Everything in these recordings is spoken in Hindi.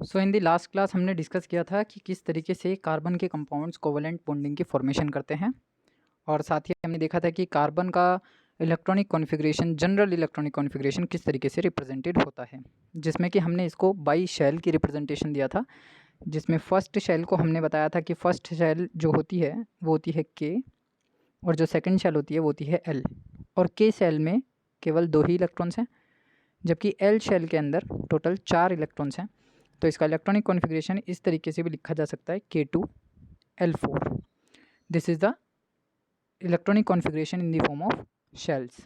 So in the last class हमने डिस्कस किया था कि किस तरीके से कार्बन के कंपाउंड्स कोवलेंट बॉन्डिंग की फॉर्मेशन करते हैं, और साथ ही हमने देखा था कि कार्बन का electronic configuration, general electronic configuration किस तरीके से रिप्रेजेंटेड होता है, जिसमें कि हमने इसको बाई शेल की रिप्रेजेंटेशन दिया था। जिसमें फर्स्ट शेल को हमने बताया था कि फर्स्ट शेल जो होती है वो होती है के, और जो सेकंड शेल होती है वो होती है एल। और के शेल में केवल 2 ही इलेक्ट्रॉन्स हैं, जबकि एल शेल के अंदर टोटल 4 इलेक्ट्रॉन्स हैं। तो इसका इलेक्ट्रॉनिक कॉन्फ़िगरेशन इस तरीके से भी लिखा जा सकता है K2L4। This is the electronic configuration in the form of shells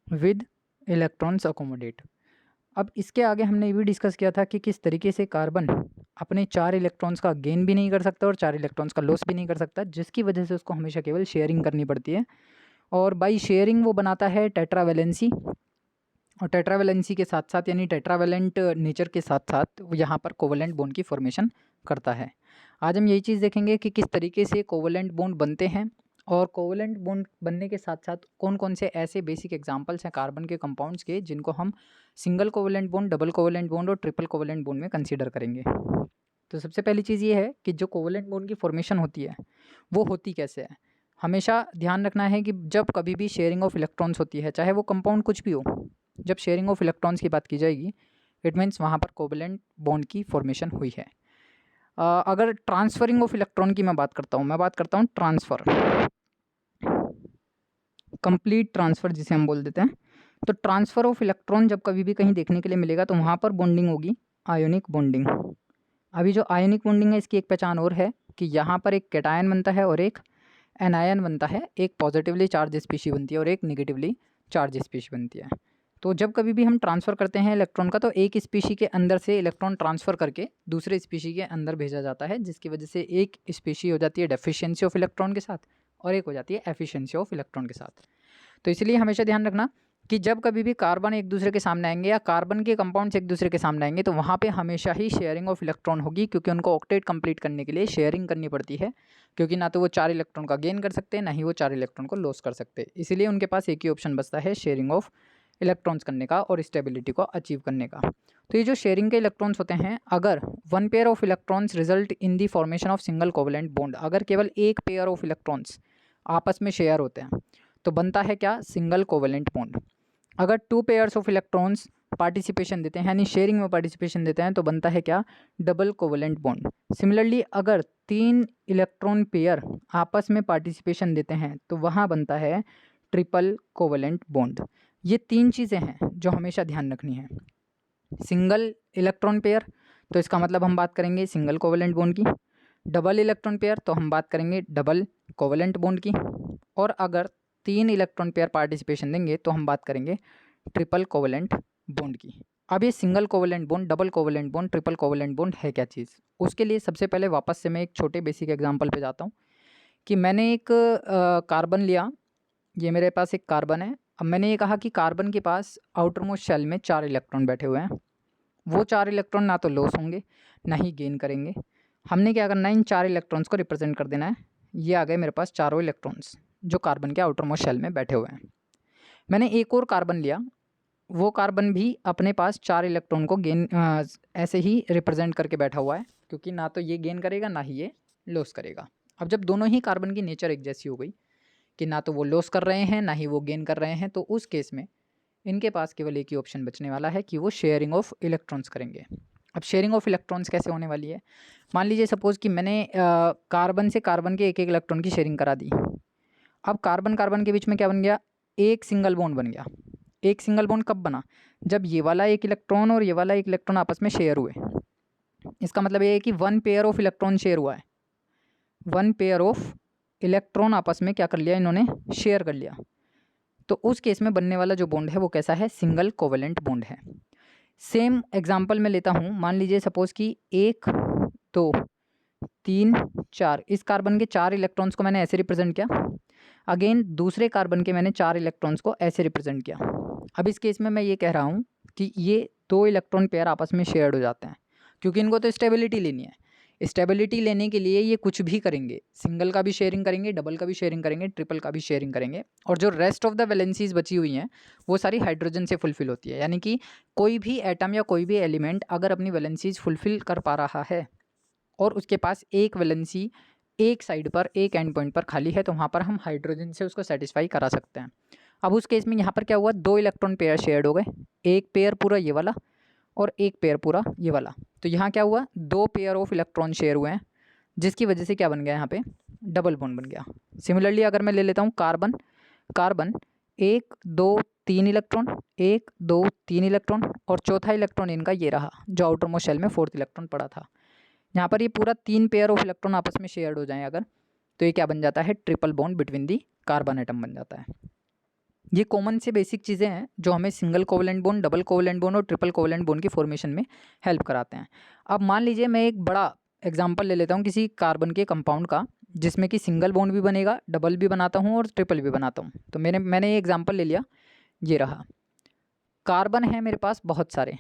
with electrons accommodate. अब इसके आगे हमने ये भी डिस्कस किया था कि किस तरीके से कार्बन अपने 4 इलेक्ट्रॉन्स का गेन भी नहीं कर सकता और 4 इलेक्ट्रॉन्स का लॉस भी नहीं कर सकता, जिसकी वजह से उसको हमेशा केवल शेयरिंग करनी पड़ती है। और बाई शेयरिंग वो बनाता है टेट्रावैलेंसी, और टेट्रावैलेंसी के साथ साथ यानी टेट्रावैलेंट नेचर के साथ साथ यहाँ पर कोवलेंट बॉन्ड की फॉर्मेशन करता है। आज हम यही चीज़ देखेंगे कि किस तरीके से कोवलेंट बॉन्ड बनते हैं, और कोवलेंट बॉन्ड बनने के साथ साथ कौन कौन से ऐसे बेसिक एग्जांपल्स हैं कार्बन के कंपाउंड्स के जिनको हम single covalent bond, double covalent bond और ट्रिपल कोवलेंट बॉन्ड में कंसीडर करेंगे। तो सबसे पहली चीज़ ये है कि जो कोवलेंट बॉन्ड की फॉर्मेशन होती है वो होती कैसे है। हमेशा ध्यान रखना है कि जब कभी भी शेयरिंग ऑफ इलेक्ट्रॉन्स होती है, चाहे वो कंपाउंड कुछ भी हो, जब शेयरिंग ऑफ इलेक्ट्रॉन्स की बात की जाएगी इट मीन्स वहाँ पर कोवलेंट बॉन्ड की फॉर्मेशन हुई है। अगर ट्रांसफरिंग ऑफ इलेक्ट्रॉन की मैं बात करता हूँ ट्रांसफ़र, कंप्लीट ट्रांसफ़र जिसे हम बोल देते हैं। तो ट्रांसफ़र ऑफ इलेक्ट्रॉन जब कभी भी कहीं देखने के लिए मिलेगा तो वहाँ पर बॉन्डिंग होगी आयोनिक बॉन्डिंग। अभी जो आयोनिक बॉन्डिंग है इसकी एक पहचान और है कि यहाँ पर एक कैटायन बनता है और एक एनायन बनता है, एक पॉजिटिवली चार्ज स्पीशी बनती है और एक निगेटिवली चार्ज स्पीशी बनती है। तो जब कभी भी हम ट्रांसफ़र करते हैं इलेक्ट्रॉन का, तो एक स्पीशी के अंदर से इलेक्ट्रॉन ट्रांसफ़र करके दूसरे स्पीशी के अंदर भेजा जाता है, जिसकी वजह से एक स्पीशी हो जाती है डेफिशिएंसी ऑफ इलेक्ट्रॉन के साथ और एक हो जाती है एफिशिएंसी ऑफ इलेक्ट्रॉन के साथ। तो इसलिए हमेशा ध्यान रखना कि जब कभी भी कार्बन एक दूसरे के सामने आएंगे या कार्बन के कंपाउंड्स एक दूसरे के सामने आएंगे तो वहाँ पे हमेशा ही शेयरिंग ऑफ इलेक्ट्रॉन होगी, क्योंकि उनको ऑक्टेट कंप्लीट करने के लिए शेयरिंग करनी पड़ती है, क्योंकि ना तो वो 4 इलेक्ट्रॉन का गेन कर सकते हैं ना ही वो 4 इलेक्ट्रॉन को लॉस कर सकते। इसीलिए उनके पास एक ही ऑप्शन बचता है शेयरिंग ऑफ इलेक्ट्रॉन्स करने का और स्टेबिलिटी को अचीव करने का। तो ये जो शेयरिंग के इलेक्ट्रॉन्स होते हैं, अगर 1 pair of electrons result in the formation of single covalent bond, अगर केवल एक पेयर ऑफ इलेक्ट्रॉन्स आपस में शेयर होते हैं तो बनता है क्या, सिंगल कोवलेंट बॉन्ड। अगर 2 पेयर्स ऑफ इलेक्ट्रॉन्स पार्टिसिपेशन देते हैं यानी शेयरिंग में पार्टिसिपेशन देते हैं तो बनता है क्या, डबल कोवलेंट बॉन्ड। सिमिलरली अगर 3 इलेक्ट्रॉन पेयर आपस में पार्टिसिपेशन देते हैं तो वहाँ बनता है ट्रिपल कोवलेंट बॉन्ड। ये 3 चीज़ें हैं जो हमेशा ध्यान रखनी है। सिंगल इलेक्ट्रॉन पेयर तो इसका मतलब हम बात करेंगे सिंगल कोवलेंट बॉन्ड की, डबल इलेक्ट्रॉन पेयर तो हम बात करेंगे डबल कोवलेंट बॉन्ड की, और अगर 3 इलेक्ट्रॉन पेयर पार्टिसिपेशन देंगे तो हम बात करेंगे ट्रिपल कोवलेंट बॉन्ड की। अब ये single covalent bond, double covalent bond, triple covalent bond है क्या चीज़, उसके लिए सबसे पहले वापस से मैं एक छोटे बेसिक एग्जांपल पे जाता हूँ कि मैंने एक कार्बन लिया, ये मेरे पास एक कार्बन है। अब मैंने ये कहा कि कार्बन के पास आउटर मोस्ट शेल में 4 इलेक्ट्रॉन बैठे हुए हैं, वो 4 इलेक्ट्रॉन ना तो लॉस होंगे ना ही गेन करेंगे। हमने क्या करना है, इन 4 इलेक्ट्रॉन्स को रिप्रेजेंट कर देना है। ये आ गए मेरे पास चारों इलेक्ट्रॉन्स जो कार्बन के आउटर मोस्ट शेल में बैठे हुए हैं। मैंने एक और कार्बन लिया, वो कार्बन भी अपने पास 4 इलेक्ट्रॉन को गेन ऐसे ही रिप्रेजेंट करके बैठा हुआ है, क्योंकि ना तो ये गेन करेगा ना ही ये लॉस करेगा। अब जब दोनों ही कार्बन की नेचर एक जैसी हो गई कि ना तो वो लॉस कर रहे हैं ना ही वो गेन कर रहे हैं, तो उस केस में इनके पास केवल एक ही ऑप्शन बचने वाला है कि वो शेयरिंग ऑफ इलेक्ट्रॉन्स करेंगे। अब शेयरिंग ऑफ इलेक्ट्रॉन्स कैसे होने वाली है, मान लीजिए सपोज़ कि मैंने कार्बन से कार्बन के एक एक इलेक्ट्रॉन की शेयरिंग करा दी। अब कार्बन कार्बन के बीच में क्या बन गया, एक सिंगल बॉन्ड बन गया। एक सिंगल बॉन्ड कब बना, जब ये वाला एक इलेक्ट्रॉन और ये वाला एक इलेक्ट्रॉन आपस में शेयर हुए। इसका मतलब ये है कि 1 पेयर ऑफ इलेक्ट्रॉन शेयर हुआ है, 1 पेयर ऑफ इलेक्ट्रॉन आपस में क्या कर लिया, इन्होंने शेयर कर लिया। तो उस केस में बनने वाला जो बॉन्ड है वो कैसा है, सिंगल कोवलेंट बॉन्ड है। सेम एग्जांपल मैं लेता हूँ, मान लीजिए सपोज़ कि 1 2 3 4, इस कार्बन के 4 इलेक्ट्रॉन्स को मैंने ऐसे रिप्रेजेंट किया। अगेन दूसरे कार्बन के मैंने 4 इलेक्ट्रॉन्स को ऐसे रिप्रेजेंट किया। अब इस केस में मैं ये कह रहा हूँ कि ये 2 इलेक्ट्रॉन पेयर आपस में शेयर्ड हो जाते हैं, क्योंकि इनको तो स्टेबिलिटी लेनी है। स्टेबिलिटी लेने के लिए ये कुछ भी करेंगे, सिंगल का भी शेयरिंग करेंगे, डबल का भी शेयरिंग करेंगे, ट्रिपल का भी शेयरिंग करेंगे, और जो रेस्ट ऑफ द वैलेंसीज बची हुई हैं वो सारी हाइड्रोजन से फुलफिल होती है। यानी कि कोई भी एटम या कोई भी एलिमेंट अगर अपनी वैलेंसीज फुलफिल कर पा रहा है और उसके पास एक वैलेंसी एक साइड पर, एक एंड पॉइंट पर खाली है, तो वहाँ पर हम हाइड्रोजन से उसको सेटिस्फाई करा सकते हैं। अब उस केस में यहाँ पर क्या हुआ, 2 इलेक्ट्रॉन पेयर शेयर्ड हो गए, एक पेयर पूरा ये वाला और एक पेयर पूरा ये वाला। तो यहाँ क्या हुआ, 2 पेयर ऑफ इलेक्ट्रॉन शेयर हुए हैं, जिसकी वजह से क्या बन गया, यहाँ पे डबल बॉन्ड बन गया। सिमिलरली अगर मैं ले लेता हूँ कार्बन, कार्बन 1 2 3 इलेक्ट्रॉन, 1 2 3 इलेक्ट्रॉन, और चौथा इलेक्ट्रॉन इनका ये रहा जो आउटर मोस्ट शेल में 4th इलेक्ट्रॉन पड़ा था। यहाँ पर ये पूरा 3 पेयर ऑफ इलेक्ट्रॉन आपस में शेयर्ड हो जाएं अगर, तो ये क्या बन जाता है, triple bond between the carbon atom बन जाता है। ये कॉमन से बेसिक चीज़ें हैं जो हमें single covalent bond, double covalent bond और ट्रिपल कोवलेंट बॉन्ड की फॉर्मेशन में हेल्प कराते हैं। अब मान लीजिए मैं एक बड़ा एग्जांपल ले लेता हूँ किसी कार्बन के कंपाउंड का, जिसमें कि सिंगल बॉन्ड भी बनेगा, डबल भी बनाता हूँ और ट्रिपल भी बनाता हूँ। तो मैंने ये एग्जाम्पल ले लिया, ये रहा कार्बन है मेरे पास बहुत सारे,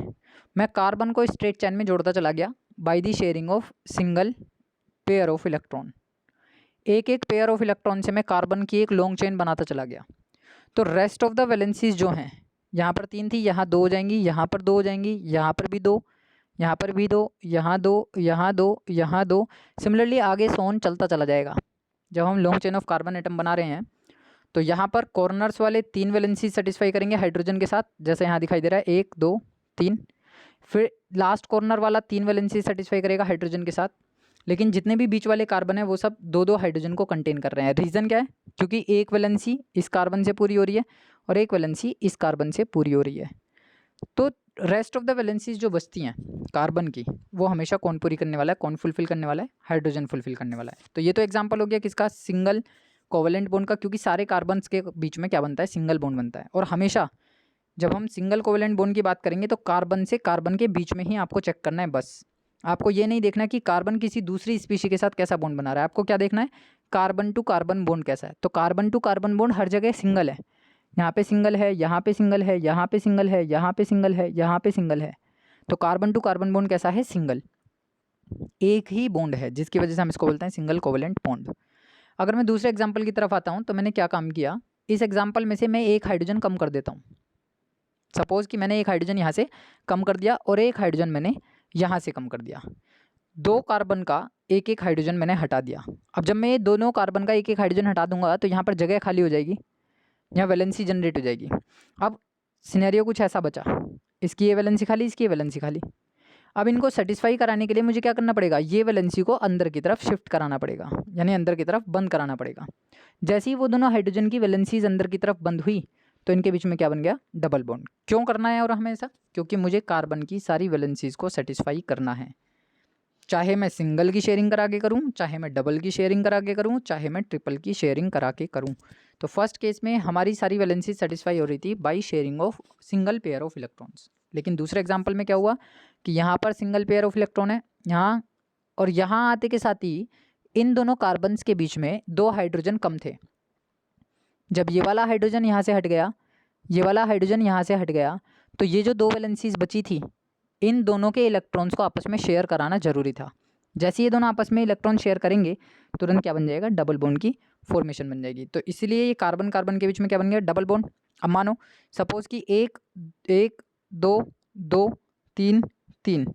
मैं कार्बन को स्ट्रेट चेन में जोड़ता चला गया by the sharing of single pair of electron. एक एक पेयर ऑफ इलेक्ट्रॉन से मैं कार्बन की एक लॉन्ग चेन बनाता चला गया। तो रेस्ट ऑफ द वैलेंसीज जो हैं, यहाँ पर 3 थी, यहाँ 2 हो जाएंगी, यहाँ पर 2 हो जाएंगी, यहाँ पर भी 2, यहाँ पर भी 2, यहाँ 2, यहाँ 2, यहाँ 2। सिमिलरली आगे सोन चलता चला जाएगा। जब हम long chain of carbon atom बना रहे हैं तो यहाँ पर कॉर्नर्स वाले 3 वैलेंसीज सेटिस्फाई करेंगे हाइड्रोजन के साथ, जैसे यहाँ दिखाई दे रहा है 1 2 3। फिर लास्ट कॉर्नर वाला 3 वैलेंसीज सेटिस्फाई करेगा हाइड्रोजन के साथ, लेकिन जितने भी बीच वाले कार्बन है वो सब 2 हाइड्रोजन को कंटेन कर रहे हैं। रीज़न क्या है, क्योंकि एक वैलेंसी इस कार्बन से पूरी हो रही है और एक वैलेंसी इस कार्बन से पूरी हो रही है। तो रेस्ट ऑफ द वैलेंसीज जो बचती हैं कार्बन की, वो हमेशा कौन पूरी करने वाला है, कौन फुलफिल करने वाला है, हाइड्रोजन फुलफिल करने वाला है। तो ये तो एग्जाम्पल हो गया किसका, सिंगल कोवलेंट बॉन्ड का, क्योंकि सारे कार्बन्स के बीच में क्या बनता है, सिंगल बॉन्ड बनता है। और हमेशा जब हम सिंगल कोवलेंट बॉन्ड की बात करेंगे तो कार्बन से कार्बन के बीच में ही आपको चेक करना है बस। आपको ये नहीं देखना कि कार्बन किसी दूसरी स्पीशी के साथ कैसा बॉन्ड बना रहा है, आपको क्या देखना है, कार्बन टू कार्बन बॉन्ड कैसा है। तो कार्बन टू कार्बन बॉन्ड हर जगह सिंगल है, यहाँ पे सिंगल है, यहाँ पे सिंगल है, यहाँ पे सिंगल है, यहाँ पे सिंगल है, यहाँ पे सिंगल है। तो कार्बन टू कार्बन बॉन्ड कैसा है, सिंगल, एक ही बॉन्ड है, जिसकी वजह से हम इसको बोलते हैं सिंगल कोवलेंट बॉन्ड। अगर मैं दूसरे एग्जाम्पल की तरफ आता हूँ तो मैंने क्या काम किया, इस एग्जाम्पल में से मैं एक हाइड्रोजन कम कर देता हूँ। सपोज़ कि मैंने एक हाइड्रोजन यहाँ से कम कर दिया और एक हाइड्रोजन मैंने यहाँ से कम कर दिया। 2 कार्बन का एक एक हाइड्रोजन मैंने हटा दिया। अब जब मैं दोनों कार्बन का एक एक हाइड्रोजन हटा दूंगा तो यहाँ पर जगह खाली हो जाएगी, यहाँ वैलेंसी जनरेट हो जाएगी। अब सिनेरियो कुछ ऐसा बचा, इसकी ये वैलेंसी खाली, इसकी ये वैलेंसी खाली। अब इनको सेटिस्फाई कराने के लिए मुझे क्या करना पड़ेगा, ये वैलेंसी को अंदर की तरफ शिफ्ट कराना पड़ेगा, यानी अंदर की तरफ बंद कराना पड़ेगा। जैसे ही वो दोनों हाइड्रोजन की वैलेंसीज अंदर की तरफ बंद हुई तो इनके बीच में क्या बन गया, डबल बॉन्ड। क्यों करना है और हमें ऐसा, क्योंकि मुझे कार्बन की सारी वैलेंसीज को सेटिस्फाई करना है। चाहे मैं सिंगल की शेयरिंग करा के करूँ, चाहे मैं डबल की शेयरिंग करा के करूँ, चाहे मैं ट्रिपल की शेयरिंग करा के करूँ। तो फर्स्ट केस में हमारी सारी वैलेंसीज सेटिस्फाई हो रही थी by sharing of single pair of electrons. लेकिन दूसरे एग्जाम्पल में क्या हुआ कि यहाँ पर सिंगल पेयर ऑफ इलेक्ट्रॉन है यहाँ, और यहाँ आते के साथ ही इन दोनों कार्बन्स के बीच में 2 हाइड्रोजन कम थे। जब ये वाला हाइड्रोजन यहाँ से हट गया, ये वाला हाइड्रोजन यहाँ से हट गया, तो ये जो 2 वैलेंसीज बची थी, इन दोनों के इलेक्ट्रॉन्स को आपस में शेयर कराना जरूरी था। जैसे ये दोनों आपस में इलेक्ट्रॉन शेयर करेंगे तुरंत क्या बन जाएगा, डबल बॉन्ड की फॉर्मेशन बन जाएगी। तो इसलिए ये कार्बन कार्बन के बीच में क्या बन गया, डबल बॉन्ड। अब मानो सपोज कि 1 1 2 2 3 3,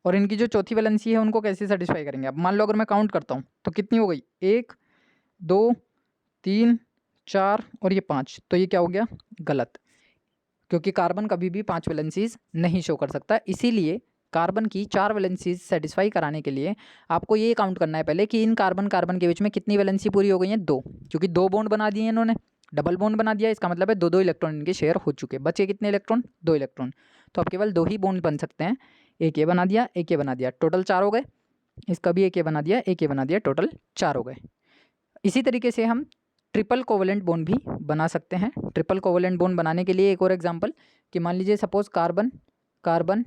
और इनकी जो चौथी वैलेंसी है उनको कैसे सेटिस्फाई करेंगे। अब मान लो अगर मैं काउंट करता हूँ तो कितनी हो गई, 1 2 3 4 और ये 5, तो ये क्या हो गया, गलत, क्योंकि कार्बन कभी भी 5 वैलेंसीज नहीं शो कर सकता। इसीलिए कार्बन की 4 वैलेंसीज सेटिस्फाई कराने के लिए आपको ये काउंट करना है पहले कि इन कार्बन कार्बन के बीच में कितनी वैलेंसी पूरी हो गई है, 2, क्योंकि 2 बॉन्ड बना दिए इन्होंने, डबल बॉन्ड बना दिया, इसका मतलब है 2 इलेक्ट्रॉन इनके शेयर हो चुके। बचे कितने इलेक्ट्रॉन, 2 इलेक्ट्रॉन। तो अब केवल 2 ही बॉन्ड बन सकते हैं, एक ये बना दिया, एक ये बना दिया, टोटल 4 हो गए। इसका भी एक ये बना दिया, एक ये बना दिया, टोटल 4 हो गए। इसी तरीके से हम ट्रिपल कोवलेंट बॉन्ड भी बना सकते हैं। ट्रिपल कोवलेंट बॉन्ड बनाने के लिए एक और एग्जांपल कि मान लीजिए सपोज कार्बन कार्बन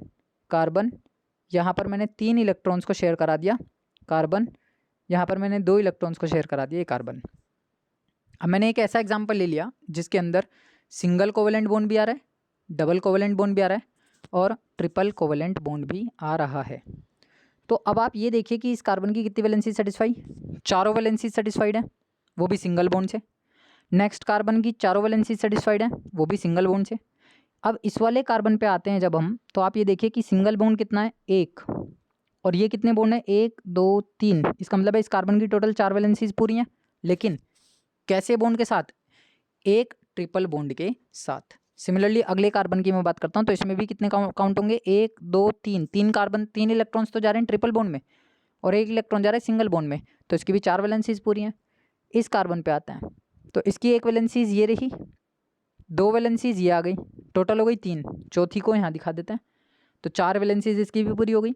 कार्बन, यहाँ पर मैंने 3 इलेक्ट्रॉन्स को शेयर करा दिया, कार्बन यहाँ पर मैंने 2 इलेक्ट्रॉन्स को शेयर करा दिया, कार्बन। अब मैंने एक ऐसा एग्जांपल ले लिया जिसके अंदर सिंगल कोवलेंट बॉन्ड भी आ रहा है, डबल कोवलेंट बॉन्ड भी आ रहा है और ट्रिपल कोवलेंट बॉन्ड भी आ रहा है। तो अब आप ये देखिए कि इस कार्बन की कितनी वैलेंसी सेटिस्फाई, चारों वैलेंसी सेटिस्फाइड है, वो भी सिंगल बॉन्ड से। नेक्स्ट कार्बन की चारों वैलेंसी सेटिस्फाइड है, वो भी सिंगल बॉन्ड से। अब इस वाले कार्बन पे आते हैं जब हम, तो आप ये देखिए कि सिंगल बॉन्ड कितना है, एक, और ये कितने बॉन्ड है, 1 2 3। इसका मतलब है इस कार्बन की टोटल 4 वैलेंसीज पूरी हैं, लेकिन कैसे बॉन्ड के साथ, एक ट्रिपल बॉन्ड के साथ। सिमिलरली अगले कार्बन की मैं बात करता हूँ, तो इसमें भी कितने काउंट होंगे, 1 2 3, 3 कार्बन, 3 इलेक्ट्रॉन्स तो जा रहे हैं ट्रिपल बॉन्ड में और 1 इलेक्ट्रॉन जा रहा है सिंगल बॉन्ड में, तो इसकी भी 4 वैलेंसीज पूरी हैं। इस कार्बन पे आता है तो इसकी एक वैलेंसीज ये रही, 2 वैलेंसीज ये आ गई, टोटल हो गई 3, चौथी को यहाँ दिखा देते हैं, तो 4 वैलेंसीज इसकी भी पूरी हो गई।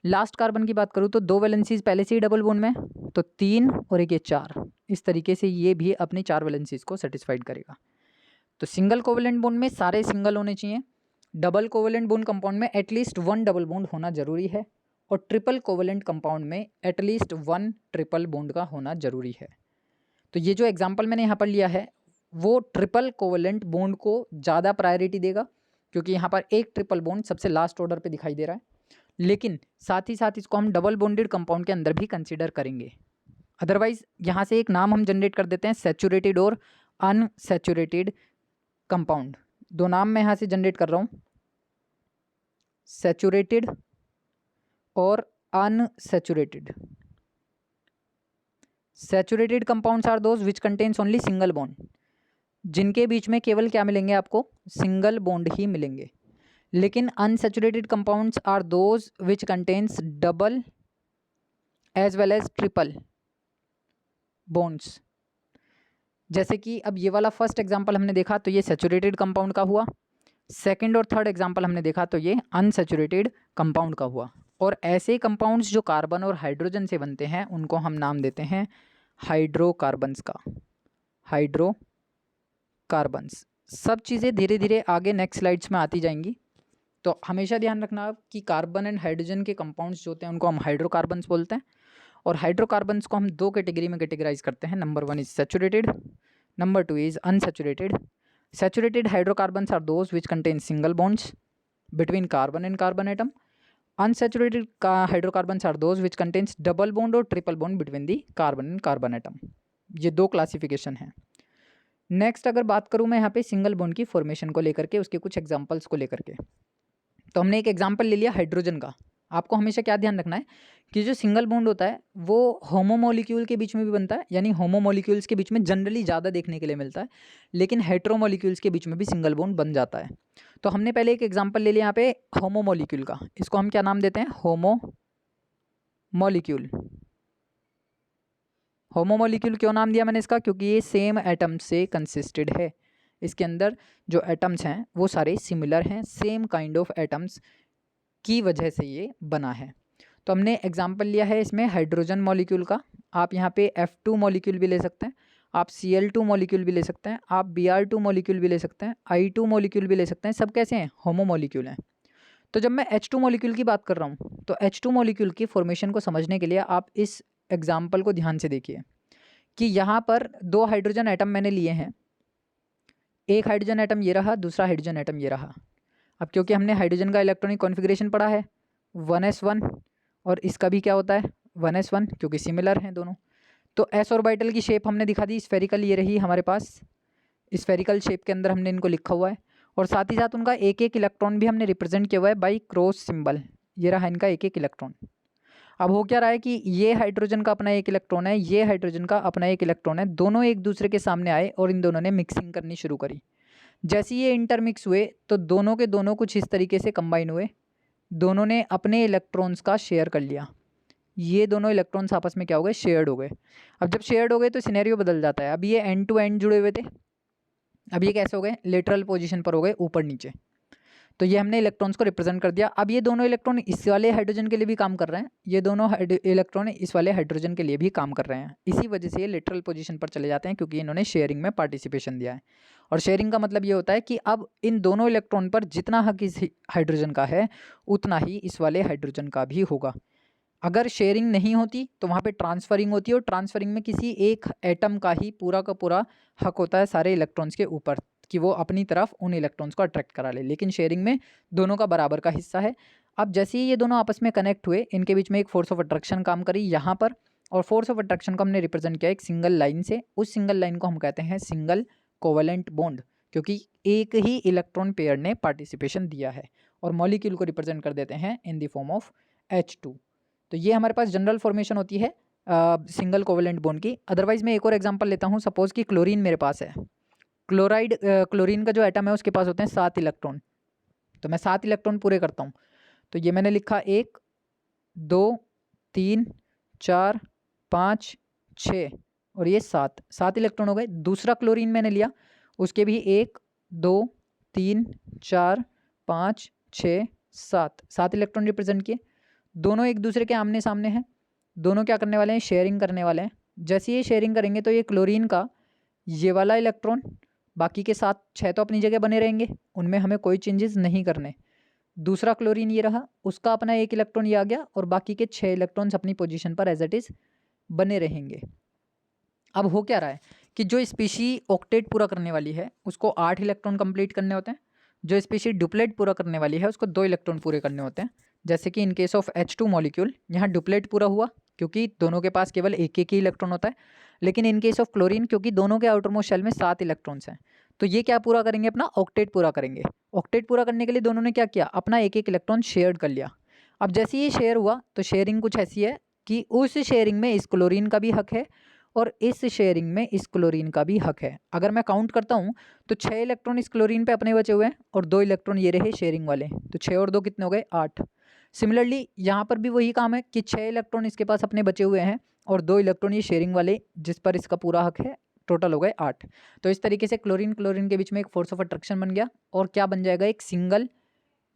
लास्ट कार्बन की बात करूँ तो 2 वैलेंसीज पहले से ही डबल बॉन्ड में, तो 3 और एक ये 4, इस तरीके से ये भी अपनी 4 वैलेंसीज को सेटिस्फाइड करेगा। तो सिंगल कोवेलेंट बॉन्ड में सारे सिंगल होने चाहिए, डबल कोवेलेंट बॉन्ड कंपाउंड में एटलीस्ट 1 डबल बॉन्ड होना जरूरी है, और ट्रिपल कोवेलेंट कंपाउंड में एटलीस्ट 1 ट्रिपल बॉन्ड का होना जरूरी है। तो ये जो एग्जांपल मैंने यहाँ पर लिया है वो ट्रिपल कोवेलेंट बॉन्ड को ज़्यादा प्रायोरिटी देगा, क्योंकि यहाँ पर एक ट्रिपल बॉन्ड सबसे लास्ट ऑर्डर पे दिखाई दे रहा है, लेकिन साथ ही साथ इसको हम डबल बॉन्डेड कंपाउंड के अंदर भी कंसिडर करेंगे। अदरवाइज यहाँ से एक नाम हम जनरेट कर देते हैं, सैचुरेटेड और अनसैचुरेटेड कंपाउंड। दो नाम मैं यहाँ से जनरेट कर रहा हूँ, सैचुरेटेड और unsaturated. Saturated compounds are those which contains only single bond, जिनके बीच में केवल क्या मिलेंगे आपको, सिंगल बॉन्ड ही मिलेंगे। लेकिन unsaturated compounds are those which contains double as well as triple bonds. जैसे कि अब ये वाला फर्स्ट एग्जांपल हमने देखा तो ये सैचुरेटेड कंपाउंड का हुआ, सेकंड और थर्ड एग्जांपल हमने देखा तो ये अनसैचुरेटेड कंपाउंड का हुआ। और ऐसे कंपाउंड्स जो कार्बन और हाइड्रोजन से बनते हैं उनको हम नाम देते हैं हाइड्रोकार्बन्स का, हाइड्रोकार्बन्स। सब चीज़ें धीरे धीरे आगे नेक्स्ट स्लाइड्स में आती जाएंगी, तो हमेशा ध्यान रखना कि कार्बन एंड हाइड्रोजन के कंपाउंड्स जो होते हैं उनको हम हाइड्रोकार्बन्स बोलते हैं। और हाइड्रोकार्बन्स को हम 2 कैटेगरी में कैटेगराइज करते हैं, number 1 is saturated, number 2 is unsaturated. Saturated hydrocarbons are those which contain single bonds between carbon and carbon atom. Unsaturated hydrocarbons are those which contains double bond और triple bond between the carbon and carbon atom. ये 2 क्लासिफिकेशन है। नेक्स्ट अगर बात करूँ मैं यहाँ पे सिंगल बॉन्ड की फॉर्मेशन को लेकर के, उसके कुछ एग्जांपल्स को लेकर के, तो हमने एक एग्जांपल ले लिया हाइड्रोजन का। आपको हमेशा क्या ध्यान रखना है कि जो सिंगल बॉन्ड होता है वो होमोमोलिक्यूल के बीच में भी बनता है, यानी होमोमोलिक्यूल्स के बीच में जनरली ज़्यादा देखने के लिए मिलता है, लेकिन हेट्रोमोलिक्यूल्स के बीच में भी सिंगल बॉन्ड बन जाता है। तो हमने पहले एक एग्जांपल ले लिया यहाँ पे होमोमोलिक्यूल का, इसको हम क्या नाम देते हैं, होमोमोलिक्यूल। होमोमोलिक्यूल क्यों नाम दिया मैंने इसका, क्योंकि ये सेम एटम से कंसिस्टेड है, इसके अंदर जो एटम्स हैं वो सारे सिमिलर हैं, सेम काइंड ऑफ एटम्स की वजह से ये बना है। तो हमने एग्जांपल लिया है इसमें हाइड्रोजन मॉलिक्यूल का, आप यहाँ पे F2 मॉलिक्यूल भी ले सकते हैं, आप Cl2 मॉलिक्यूल भी ले सकते हैं, आप Br2 मॉलिक्यूल भी ले सकते हैं, I2 मॉलिक्यूल भी ले सकते हैं, सब कैसे हैं, होमो मॉलिक्यूल हैं। तो जब मैं H2 मॉलिक्यूल की बात कर रहा हूँ तो H2 मॉलिक्यूल की फॉर्मेशन को समझने के लिए आप इस एग्जाम्पल को ध्यान से देखिए कि यहाँ पर 2 हाइड्रोजन एटम मैंने लिए हैं, एक हाइड्रोजन एटम ये रहा, दूसरा हाइड्रोजन एटम ये रहा। अब क्योंकि हमने हाइड्रोजन का इलेक्ट्रॉनिक कॉन्फ़िगरेशन पढ़ा है 1s1 और इसका भी क्या होता है 1s1, क्योंकि सिमिलर हैं दोनों, तो s ऑर्बिटल की शेप हमने दिखा दी, स्फेरिकल ये रही हमारे पास, स्फेरिकल शेप के अंदर हमने इनको लिखा हुआ है, और साथ ही साथ उनका एक एक इलेक्ट्रॉन भी हमने रिप्रेजेंट किया हुआ है बाई क्रॉस सिंबल, ये रहा इनका एक एक इलेक्ट्रॉन। अब हो क्या रहा है कि ये हाइड्रोजन का अपना एक इलेक्ट्रॉन है, ये हाइड्रोजन का अपना एक इलेक्ट्रॉन है, दोनों एक दूसरे के सामने आए और इन दोनों ने मिक्सिंग करनी शुरू करी। जैसे ये इंटरमिक्स हुए तो दोनों के दोनों कुछ इस तरीके से कंबाइन हुए, दोनों ने अपने इलेक्ट्रॉन्स का शेयर कर लिया, ये दोनों इलेक्ट्रॉन्स आपस में क्या हो गए, शेयर्ड हो गए। अब जब शेयर्ड हो गए तो सिनेरियो बदल जाता है, अब ये एंड टू एंड जुड़े हुए थे, अब ये कैसे हो गए, लेटरल पोजीशन पर हो गए, ऊपर नीचे। तो ये हमने इलेक्ट्रॉन्स को रिप्रेजेंट कर दिया। अब ये दोनों इलेक्ट्रॉन इस वाले हाइड्रोजन के लिए भी काम कर रहे हैं, ये दोनों इलेक्ट्रॉन इस वाले हाइड्रोजन के लिए भी काम कर रहे हैं, इसी वजह से ये लेटरल पोजीशन पर चले जाते हैं, क्योंकि इन्होंने शेयरिंग में पार्टिसिपेशन दिया है। और शेयरिंग का मतलब ये होता है कि अब इन दोनों इलेक्ट्रॉन पर जितना हक इस हाइड्रोजन का है उतना ही इस वाले हाइड्रोजन का भी होगा। अगर शेयरिंग नहीं होती तो वहाँ पे ट्रांसफरिंग होती है, और ट्रांसफरिंग में किसी एक एटम का ही पूरा का पूरा हक होता है सारे इलेक्ट्रॉन्स के ऊपर कि वो अपनी तरफ उन इलेक्ट्रॉन्स को अट्रैक्ट करा ले, लेकिन शेयरिंग में दोनों का बराबर का हिस्सा है। अब जैसे ही ये दोनों आपस में कनेक्ट हुए, इनके बीच में एक फोर्स ऑफ अट्रैक्शन काम करी यहाँ पर, और फोर्स ऑफ अट्रैक्शन को हमने रिप्रेजेंट किया एक सिंगल लाइन से। उस सिंगल लाइन को हम कहते हैं सिंगल कोवेलेंट बॉन्ड, क्योंकि एक ही इलेक्ट्रॉन पेयर ने पार्टिसिपेशन दिया है। और मॉलिक्यूल को रिप्रेजेंट कर देते हैं in the form of H2। तो ये हमारे पास जनरल फॉर्मेशन होती है सिंगल कोवेलेंट बॉन्ड की। अदरवाइज मैं एक और एग्जांपल लेता हूँ। सपोज कि क्लोरीन मेरे पास है, क्लोरीन का जो एटम है उसके पास होते हैं 7 इलेक्ट्रॉन। तो मैं 7 इलेक्ट्रॉन पूरे करता हूँ। तो ये मैंने लिखा 1 2 3 4 5 6 और ये 7 इलेक्ट्रॉन हो गए। दूसरा क्लोरीन मैंने लिया, उसके भी 1 2 3 4 5 6 7 इलेक्ट्रॉन रिप्रेजेंट किए। दोनों एक दूसरे के आमने सामने हैं, दोनों क्या करने वाले हैं, शेयरिंग करने वाले हैं। जैसे ये शेयरिंग करेंगे तो ये क्लोरीन का ये वाला इलेक्ट्रॉन, बाकी के 6 तो अपनी जगह बने रहेंगे, उनमें हमें कोई चेंजेस नहीं करने। दूसरा क्लोरीन ये रहा, उसका अपना 1 इलेक्ट्रॉन ये आ गया और बाकी के 6 इलेक्ट्रॉन्स अपनी पोजीशन पर एज इट इज़ बने रहेंगे। अब हो क्या रहा है कि जो स्पीशी ऑक्टेट पूरा करने वाली है उसको 8 इलेक्ट्रॉन कंप्लीट करने होते हैं, जो स्पीशी डुप्लेट पूरा करने वाली है उसको 2 इलेक्ट्रॉन पूरे करने होते हैं। जैसे कि in case of H2 molecule यहाँ डुप्लेट पूरा हुआ क्योंकि दोनों के पास केवल एक ही इलेक्ट्रॉन होता है। लेकिन इन केस ऑफ क्लोरीन क्योंकि दोनों के आउटर मोस्ट शेल में 7 इलेक्ट्रॉन्स हैं, तो ये क्या पूरा करेंगे, अपना ऑक्टेट पूरा करेंगे। ऑक्टेट पूरा करने के लिए दोनों ने क्या किया, अपना एक इलेक्ट्रॉन शेयर कर लिया। अब जैसे ये शेयर हुआ तो शेयरिंग कुछ ऐसी है कि उस शेयरिंग में इस क्लोरीन का भी हक है और इस शेयरिंग में इस क्लोरीन का भी हक है। अगर मैं काउंट करता हूँ तो 6 इलेक्ट्रॉन इस क्लोरीन पे अपने बचे हुए हैं और 2 इलेक्ट्रॉन ये रहे शेयरिंग वाले, तो 6 और 2 कितने हो गए, 8। सिमिलरली यहाँ पर भी वही काम है कि 6 इलेक्ट्रॉन इसके पास अपने बचे हुए हैं और 2 इलेक्ट्रॉन ये शेयरिंग वाले जिस पर इसका पूरा हक है, टोटल हो गए 8। तो इस तरीके से क्लोरीन के बीच में एक फोर्स ऑफ अट्रैक्शन बन गया और क्या बन जाएगा, एक सिंगल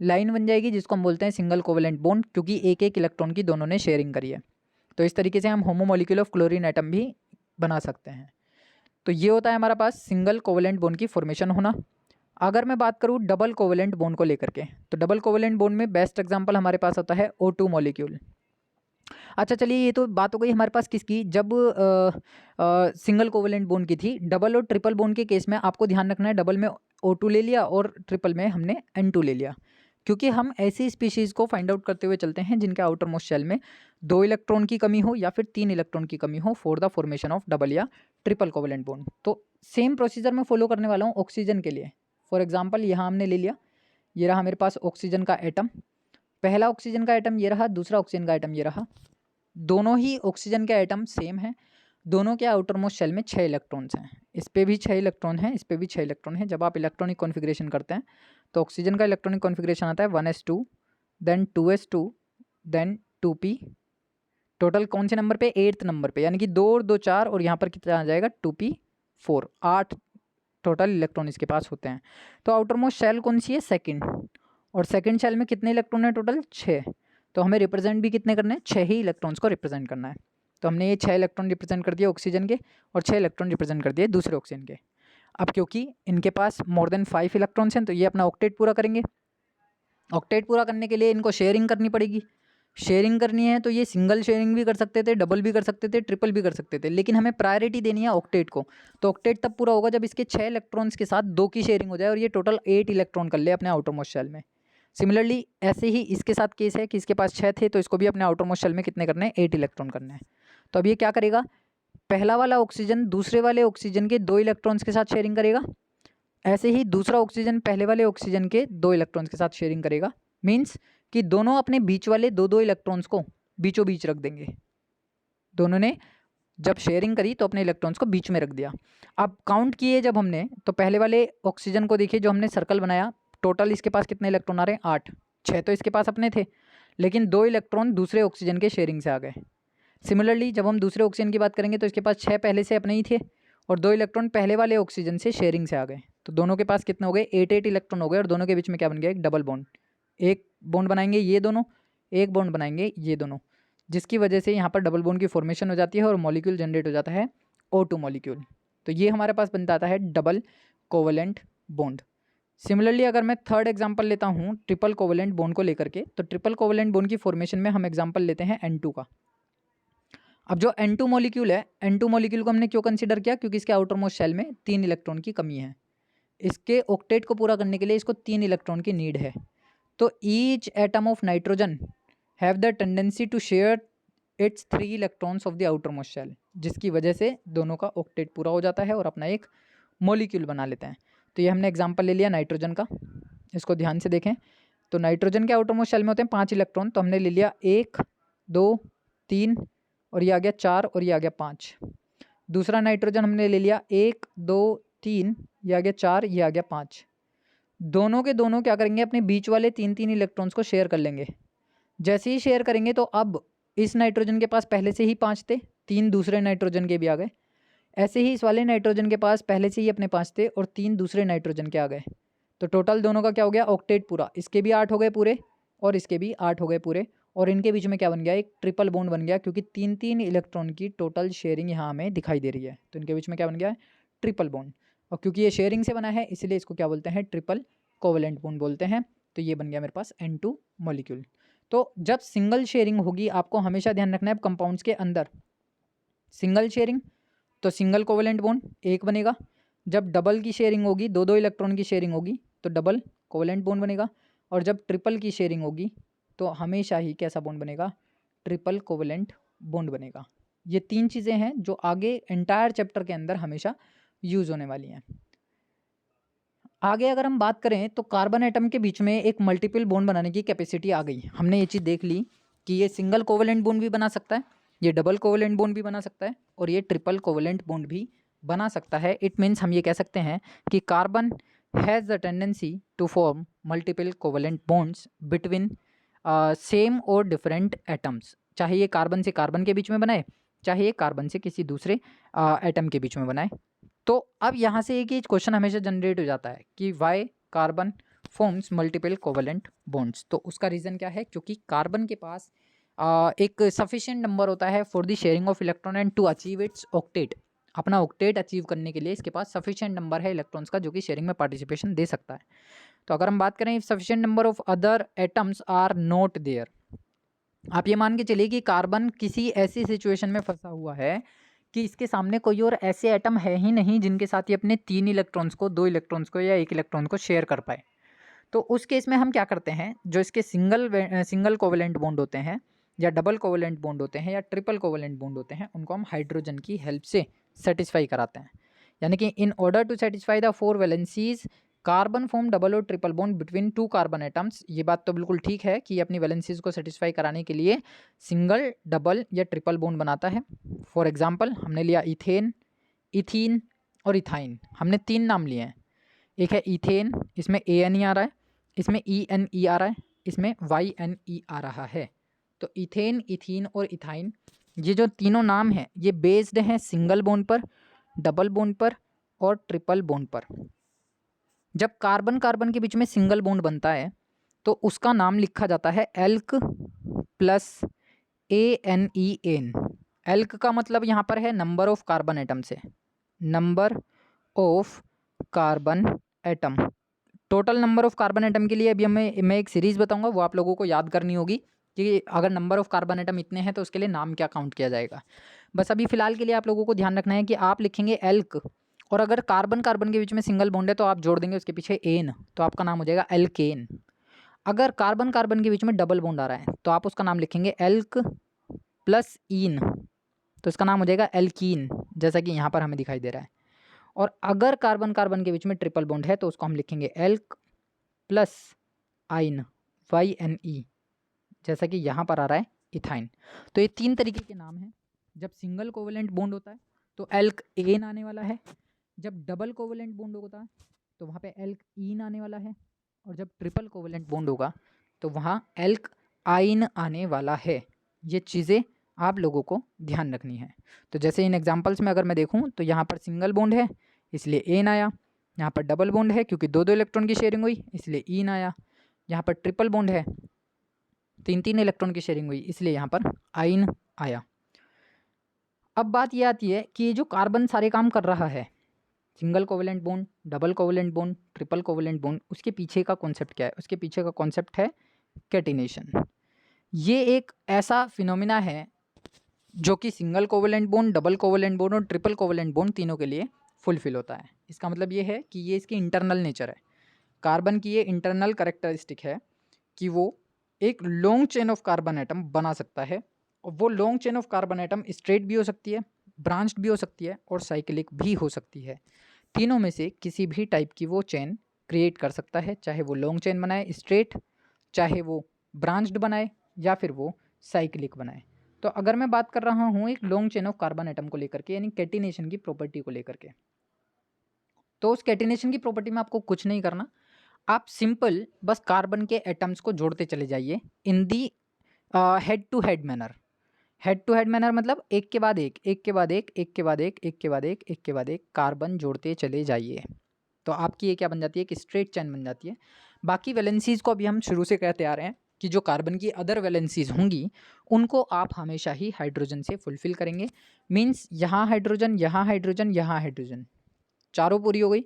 लाइन बन जाएगी जिसको हम बोलते हैं सिंगल कोवेलेंट बॉन्ड, क्योंकि एक इलेक्ट्रॉन की दोनों ने शेयरिंग करी है। तो इस तरीके से हम होमोमोलिक्यूल ऑफ क्लोरीन एटम भी बना सकते हैं। तो ये होता है हमारा पास सिंगल कोवेलेंट बॉन्ड की फॉर्मेशन होना। अगर मैं बात करूँ डबल कोवेलेंट बॉन्ड को लेकर के, तो डबल कोवेलेंट बॉन्ड में बेस्ट एग्जांपल हमारे पास होता है O2 मॉलिक्यूल। अच्छा चलिए, ये तो बात हो गई हमारे पास किसकी, जब सिंगल कोवेलेंट बॉन्ड की थी। डबल और ट्रिपल बॉन्ड के केस में आपको ध्यान रखना है, डबल में O2 ले लिया और ट्रिपल में हमने N2 ले लिया, क्योंकि हम ऐसी स्पीशीज़ को फाइंड आउट करते हुए चलते हैं जिनके आउटर मोस्ट शेल में 2 इलेक्ट्रॉन की कमी हो या फिर 3 इलेक्ट्रॉन की कमी हो for the formation of double या ट्रिपल कोवेलेंट बॉन्ड। तो सेम प्रोसीजर मैं फॉलो करने वाला हूँ ऑक्सीजन के लिए। फॉर एग्जांपल यहाँ हमने ले लिया, ये रहा मेरे पास ऑक्सीजन का एटम, पहला ऑक्सीजन का एटम ये रहा, दूसरा ऑक्सीजन का एटम ये रहा। दोनों ही ऑक्सीजन के एटम सेम हैं, दोनों के आउटर मोस्ट शेल में 6 इलेक्ट्रॉन्स हैं। इस पे भी 6 इलेक्ट्रॉन हैं, इस पे भी 6 इलेक्ट्रॉन हैं। जब आप इलेक्ट्रॉनिक कॉन्फ़िगरेशन करते हैं तो ऑक्सीजन का इलेक्ट्रॉनिक कॉन्फ़िगरेशन आता है 1s2 then 2s2 then 2p। Total कौन से नंबर पे, 8th नंबर पे, यानी कि 2 और 2 4 और यहाँ पर कितना आ जाएगा 2p4। 8 टोटल इलेक्ट्रॉन इसके पास होते हैं। तो आउटर मोस्ट शेल कौन सी है, सेकंड, और सेकंड शेल में कितने इलेक्ट्रॉन है टोटल, 6। तो हमें रिप्रेजेंट भी कितने करने हैं, 6 ही इलेक्ट्रॉन्स को रिप्रेजेंट करना है। तो हमने ये 6 इलेक्ट्रॉन रिप्रेजेंट कर दिए ऑक्सीजन के और 6 इलेक्ट्रॉन रिप्रेजेंट कर दिए दूसरे ऑक्सीजन के। अब क्योंकि इनके पास मोर देन 5 इलेक्ट्रॉन्स हैं तो ये अपना ऑक्टेट पूरा करेंगे। ऑक्टेट पूरा करने के लिए इनको शेयरिंग करनी पड़ेगी। शेयरिंग करनी है तो ये सिंगल शेयरिंग भी कर सकते थे, डबल भी कर सकते थे, ट्रिपल भी कर सकते थे, लेकिन हमें प्रायोरिटी देनी है ऑक्टेट को। तो ऑक्टेट तब पूरा होगा जब इसके 6 इलेक्ट्रॉन्स के साथ 2 की शेयरिंग हो जाए और ये टोटल 8 इलेक्ट्रॉन कर ले अपने आउटर मोस्ट शेल में। सिमिलरली ऐसे ही इसके साथ केस है कि इसके पास 6 थे तो इसको भी अपने आउटर मोस्ट शेल में कितने करने हैं, 8 इलेक्ट्रॉन करने हैं। तो अब ये क्या करेगा, पहला वाला ऑक्सीजन दूसरे वाले ऑक्सीजन के 2 इलेक्ट्रॉन्स के साथ शेयरिंग करेगा, ऐसे ही दूसरा ऑक्सीजन पहले वाले ऑक्सीजन के 2 इलेक्ट्रॉन्स के साथ शेयरिंग करेगा। मीन्स कि दोनों अपने बीच वाले 2 इलेक्ट्रॉन्स को बीचों बीच रख देंगे। दोनों ने जब शेयरिंग करी तो अपने इलेक्ट्रॉन्स को बीच में रख दिया। अब काउंट किए जब हमने तो पहले वाले ऑक्सीजन को देखिए, जो हमने सर्कल बनाया, टोटल इसके पास कितने इलेक्ट्रॉन आ रहे हैं, 8। 6 तो इसके पास अपने थे, लेकिन 2 इलेक्ट्रॉन दूसरे ऑक्सीजन के शेयरिंग से आ गए। सिमिलरली जब हम दूसरे ऑक्सीजन की बात करेंगे तो इसके पास 6 पहले से अपने ही थे और 2 इलेक्ट्रॉन पहले वाले ऑक्सीजन से शेयरिंग से आ गए। तो दोनों के पास कितने हो गए, 8 इलेक्ट्रॉन हो गए और दोनों के बीच में क्या बन गया, एक डबल बॉन्ड। एक बॉन्ड बनाएंगे ये दोनों, एक बॉन्ड बनाएंगे ये दोनों, जिसकी वजह से यहाँ पर डबल बॉन्ड की फॉर्मेशन हो जाती है और मॉलिक्यूल जनरेट हो जाता है O2 मॉलिक्यूल। तो ये हमारे पास बन जाता है डबल कोवेलेंट बॉन्ड। सिमिलरली अगर मैं थर्ड एग्जांपल लेता हूँ ट्रिपल कोवेलेंट बॉन्ड को लेकर के, तो ट्रिपल कोवेलेंट बॉन्ड की फॉर्मेशन में हम एग्जांपल लेते हैं N2 का। अब जो N2 मॉलिक्यूल है, N2 मॉलिक्यूल को हमने क्यों कंसीडर किया, क्योंकि इसके आउटर मोस्ट शेल में 3 इलेक्ट्रॉन की कमी है। इसके ऑक्टेट को पूरा करने के लिए इसको 3 इलेक्ट्रॉन की नीड है। तो each atom of nitrogen have the tendency to share its 3 electrons of the outer most shell, जिसकी वजह से दोनों का ऑक्टेट पूरा हो जाता है और अपना एक मॉलिक्यूल बना लेते हैं। तो ये हमने एग्जांपल ले लिया नाइट्रोजन का, इसको ध्यान से देखें। तो नाइट्रोजन के आउटर मोस्ट शेल में होते हैं 5 इलेक्ट्रॉन, तो हमने ले लिया 1 2 3 और ये आ गया 4 और ये आ गया 5। दूसरा नाइट्रोजन हमने ले लिया 1 2 3, ये आ गया 4, ये आ गया 5। दोनों के दोनों क्या करेंगे, अपने बीच वाले 3 इलेक्ट्रॉन्स को शेयर कर लेंगे। जैसे ही शेयर करेंगे तो अब इस नाइट्रोजन के पास पहले से ही 5 थे, 3 दूसरे नाइट्रोजन के भी आ गए। ऐसे ही इस वाले नाइट्रोजन के पास पहले से ही अपने 5 थे और 3 दूसरे नाइट्रोजन के आ गए। तो टोटल दोनों का क्या हो गया, ऑक्टेट पूरा। इसके भी 8 हो गए पूरे और इसके भी 8 हो गए पूरे, और इनके बीच में क्या बन गया, एक ट्रिपल बॉन्ड बन गया, क्योंकि 3 इलेक्ट्रॉन की टोटल शेयरिंग यहाँ हमें दिखाई दे रही है। तो इनके बीच में क्या बन गया है, ट्रिपल बॉन्ड। और क्योंकि ये शेयरिंग से बना है इसलिए इसको क्या बोलते हैं, ट्रिपल कोवेलेंट बॉन्ड बोलते हैं। तो ये बन गया मेरे पास N2 मॉलिक्यूल। तो जब सिंगल शेयरिंग होगी, आपको हमेशा ध्यान रखना है कंपाउंड्स के अंदर सिंगल शेयरिंग तो सिंगल कोवेलेंट बॉन्ड एक बनेगा। जब डबल की शेयरिंग होगी, 2 इलेक्ट्रॉन की शेयरिंग होगी तो डबल कोवेलेंट बॉन्ड बनेगा। और जब ट्रिपल की शेयरिंग होगी तो हमेशा ही कैसा बॉन्ड बनेगा, ट्रिपल कोवेलेंट बॉन्ड बनेगा। ये 3 चीज़ें हैं जो आगे एंटायर चैप्टर के अंदर हमेशा यूज़ होने वाली हैं। आगे अगर हम बात करें तो कार्बन एटम के बीच में एक मल्टीपल बॉन्ड बनाने की कैपेसिटी आ गई। हमने ये चीज़ देख ली कि ये सिंगल कोवेलेंट बॉन्ड भी बना सकता है, ये डबल कोवेलेंट बॉन्ड भी बना सकता है और ये ट्रिपल कोवेलेंट बॉन्ड भी बना सकता है। इट मीन्स हम ये कह सकते हैं कि carbon has the tendency to form multiple covalent bonds between same और डिफरेंट एटम्स। चाहे ये कार्बन से कार्बन के बीच में बनाए, चाहे ये कार्बन से किसी दूसरे एटम के बीच में बनाए। तो अब यहाँ से एक ही क्वेश्चन हमेशा जनरेट हो जाता है कि why carbon forms multiple covalent bonds. तो उसका रीज़न क्या है, क्योंकि कार्बन के पास एक सफिशिएंट नंबर होता है for the sharing of electron and to achieve its octet. अपना ऑक्टेट अचीव करने के लिए इसके पास सफिशिएंट नंबर है इलेक्ट्रॉन्स का जो कि शेयरिंग में पार्टिसिपेशन दे सकता है। तो अगर हम बात करें if sufficient number of other atoms are not there, आप ये मान के चलिए कि कार्बन किसी ऐसी सिचुएशन में फंसा हुआ है कि इसके सामने कोई और ऐसे एटम है ही नहीं जिनके साथ ये अपने 3 इलेक्ट्रॉन्स को, 2 इलेक्ट्रॉन्स को या 1 इलेक्ट्रॉन को शेयर कर पाए। तो उस केस में हम क्या करते हैं, जो इसके सिंगल कोवेलेंट बॉन्ड होते हैं या डबल कोवेलेंट बॉन्ड होते हैं या ट्रिपल कोवेलेंट बॉन्ड होते हैं, उनको हम हाइड्रोजन की हेल्प से सेटिस्फाई कराते हैं। यानी कि in order to satisfy the 4 valencies carbon form double और triple bond between 2 carbon atoms. ये बात तो बिल्कुल ठीक है कि अपनी वैलेंसीज को सेटिस्फाई कराने के लिए सिंगल, डबल या ट्रिपल बॉन्ड बनाता है। फॉर एग्जांपल हमने लिया इथेन, इथीन और इथाइन। हमने 3 नाम लिए हैं। एक है इथेन, इसमें ANE आ रहा है, इसमें ENE आ रहा है, इसमें YNE आ रहा है। तो इथेन, इथीन और इथाइन, ये जो तीनों नाम हैं ये बेस्ड हैं सिंगल बॉन्ड पर, डबल बॉन्ड पर और ट्रिपल बॉन्ड पर। जब कार्बन कार्बन के बीच में सिंगल बॉन्ड बनता है तो उसका नाम लिखा जाता है एल्क प्लस ANEN। एल्क का मतलब यहाँ पर है नंबर ऑफ कार्बन एटम से, number of carbon atom. Total number of carbon atom के लिए अभी मैं एक सीरीज़ बताऊंगा, वो आप लोगों को याद करनी होगी कि अगर नंबर ऑफ कार्बन एटम इतने हैं तो उसके लिए नाम क्या काउंट किया जाएगा। बस अभी फ़िलहाल के लिए आप लोगों को ध्यान रखना है कि आप लिखेंगे एल्क, और अगर कार्बन कार्बन के बीच में सिंगल बॉन्ड है तो आप जोड़ देंगे उसके पीछे एन, तो आपका नाम हो जाएगा एल्केन। अगर कार्बन कार्बन के बीच में डबल बॉन्ड आ रहा है तो आप उसका नाम लिखेंगे एल्क प्लस ईन, तो इसका नाम हो जाएगा एल्कीन, जैसा कि यहाँ पर हमें दिखाई दे रहा है। और अगर कार्बन कार्बन के बीच में ट्रिपल बॉन्ड है तो उसको हम लिखेंगे एल्क प्लस आइन, YNE, जैसा कि यहाँ पर आ रहा है इथाइन। तो ये 3 तरीके के नाम हैं। जब सिंगल कोवेलेंट बॉन्ड होता है तो एल्क एन आने वाला है, जब डबल कोवेलेंट बॉन्ड होता है तो वहाँ पे एल्क ईन आने वाला है, और जब ट्रिपल कोवेलेंट बॉन्ड होगा तो वहाँ एल्क आइन आने वाला है। ये चीज़ें आप लोगों को ध्यान रखनी है। तो जैसे इन एग्जांपल्स में अगर मैं देखूं तो यहाँ पर सिंगल बॉन्ड है इसलिए एन आया, यहाँ पर डबल बॉन्ड है क्योंकि 2 इलेक्ट्रॉन की शेयरिंग हुई इसलिए ईन आया, यहाँ पर ट्रिपल बॉन्ड है 3 इलेक्ट्रॉन की शेयरिंग हुई इसलिए यहाँ पर आइन आया। अब बात ये आती है कि ये जो कार्बन सारे काम कर रहा है, single covalent bond, double covalent bond, triple covalent bond, उसके पीछे का कॉन्सेप्ट क्या है? उसके पीछे का कॉन्सेप्ट है कैटिनेशन। ये एक ऐसा फिनोमिना है जो कि single covalent bond, double covalent bond और ट्रिपल कोवेलेंट बॉन्ड तीनों के लिए फुलफिल होता है। इसका मतलब ये है कि ये इसकी इंटरनल नेचर है। कार्बन की ये इंटरनल करेक्टरिस्टिक है कि वो एक long chain of carbon atom बना सकता है, और वो long chain of carbon atom straight भी हो सकती है, ब्रांच्ड भी हो सकती है और साइक्लिक भी हो सकती है। तीनों में से किसी भी टाइप की वो चेन क्रिएट कर सकता है, चाहे वो लॉन्ग चेन बनाए स्ट्रेट, चाहे वो ब्रांच्ड बनाए, या फिर वो साइक्लिक बनाए। तो अगर मैं बात कर रहा हूँ एक long chain of carbon atom को लेकर के, यानी कैटिनेशन की प्रॉपर्टी को लेकर के, तो उस कैटिनेशन की प्रॉपर्टी में आपको कुछ नहीं करना, आप सिंपल बस कार्बन के एटम्स को जोड़ते चले जाइए in the head to head manner. Head to head manner मतलब एक के बाद एक, एक के बाद एक, एक के बाद एक, एक के बाद एक, एक के बाद एक कार्बन जोड़ते चले जाइए। तो आपकी ये क्या बन जाती है, एक स्ट्रेट चेन बन जाती है। बाकी वैलेंसीज को अभी हम शुरू से कहते आ रहे हैं कि जो कार्बन की अदर वैलेंसीज होंगी उनको आप हमेशा ही हाइड्रोजन से फुलफिल करेंगे। मीन्स यहाँ हाइड्रोजन, यहाँ हाइड्रोजन, यहाँ हाइड्रोजन, चारों पूरी हो गई।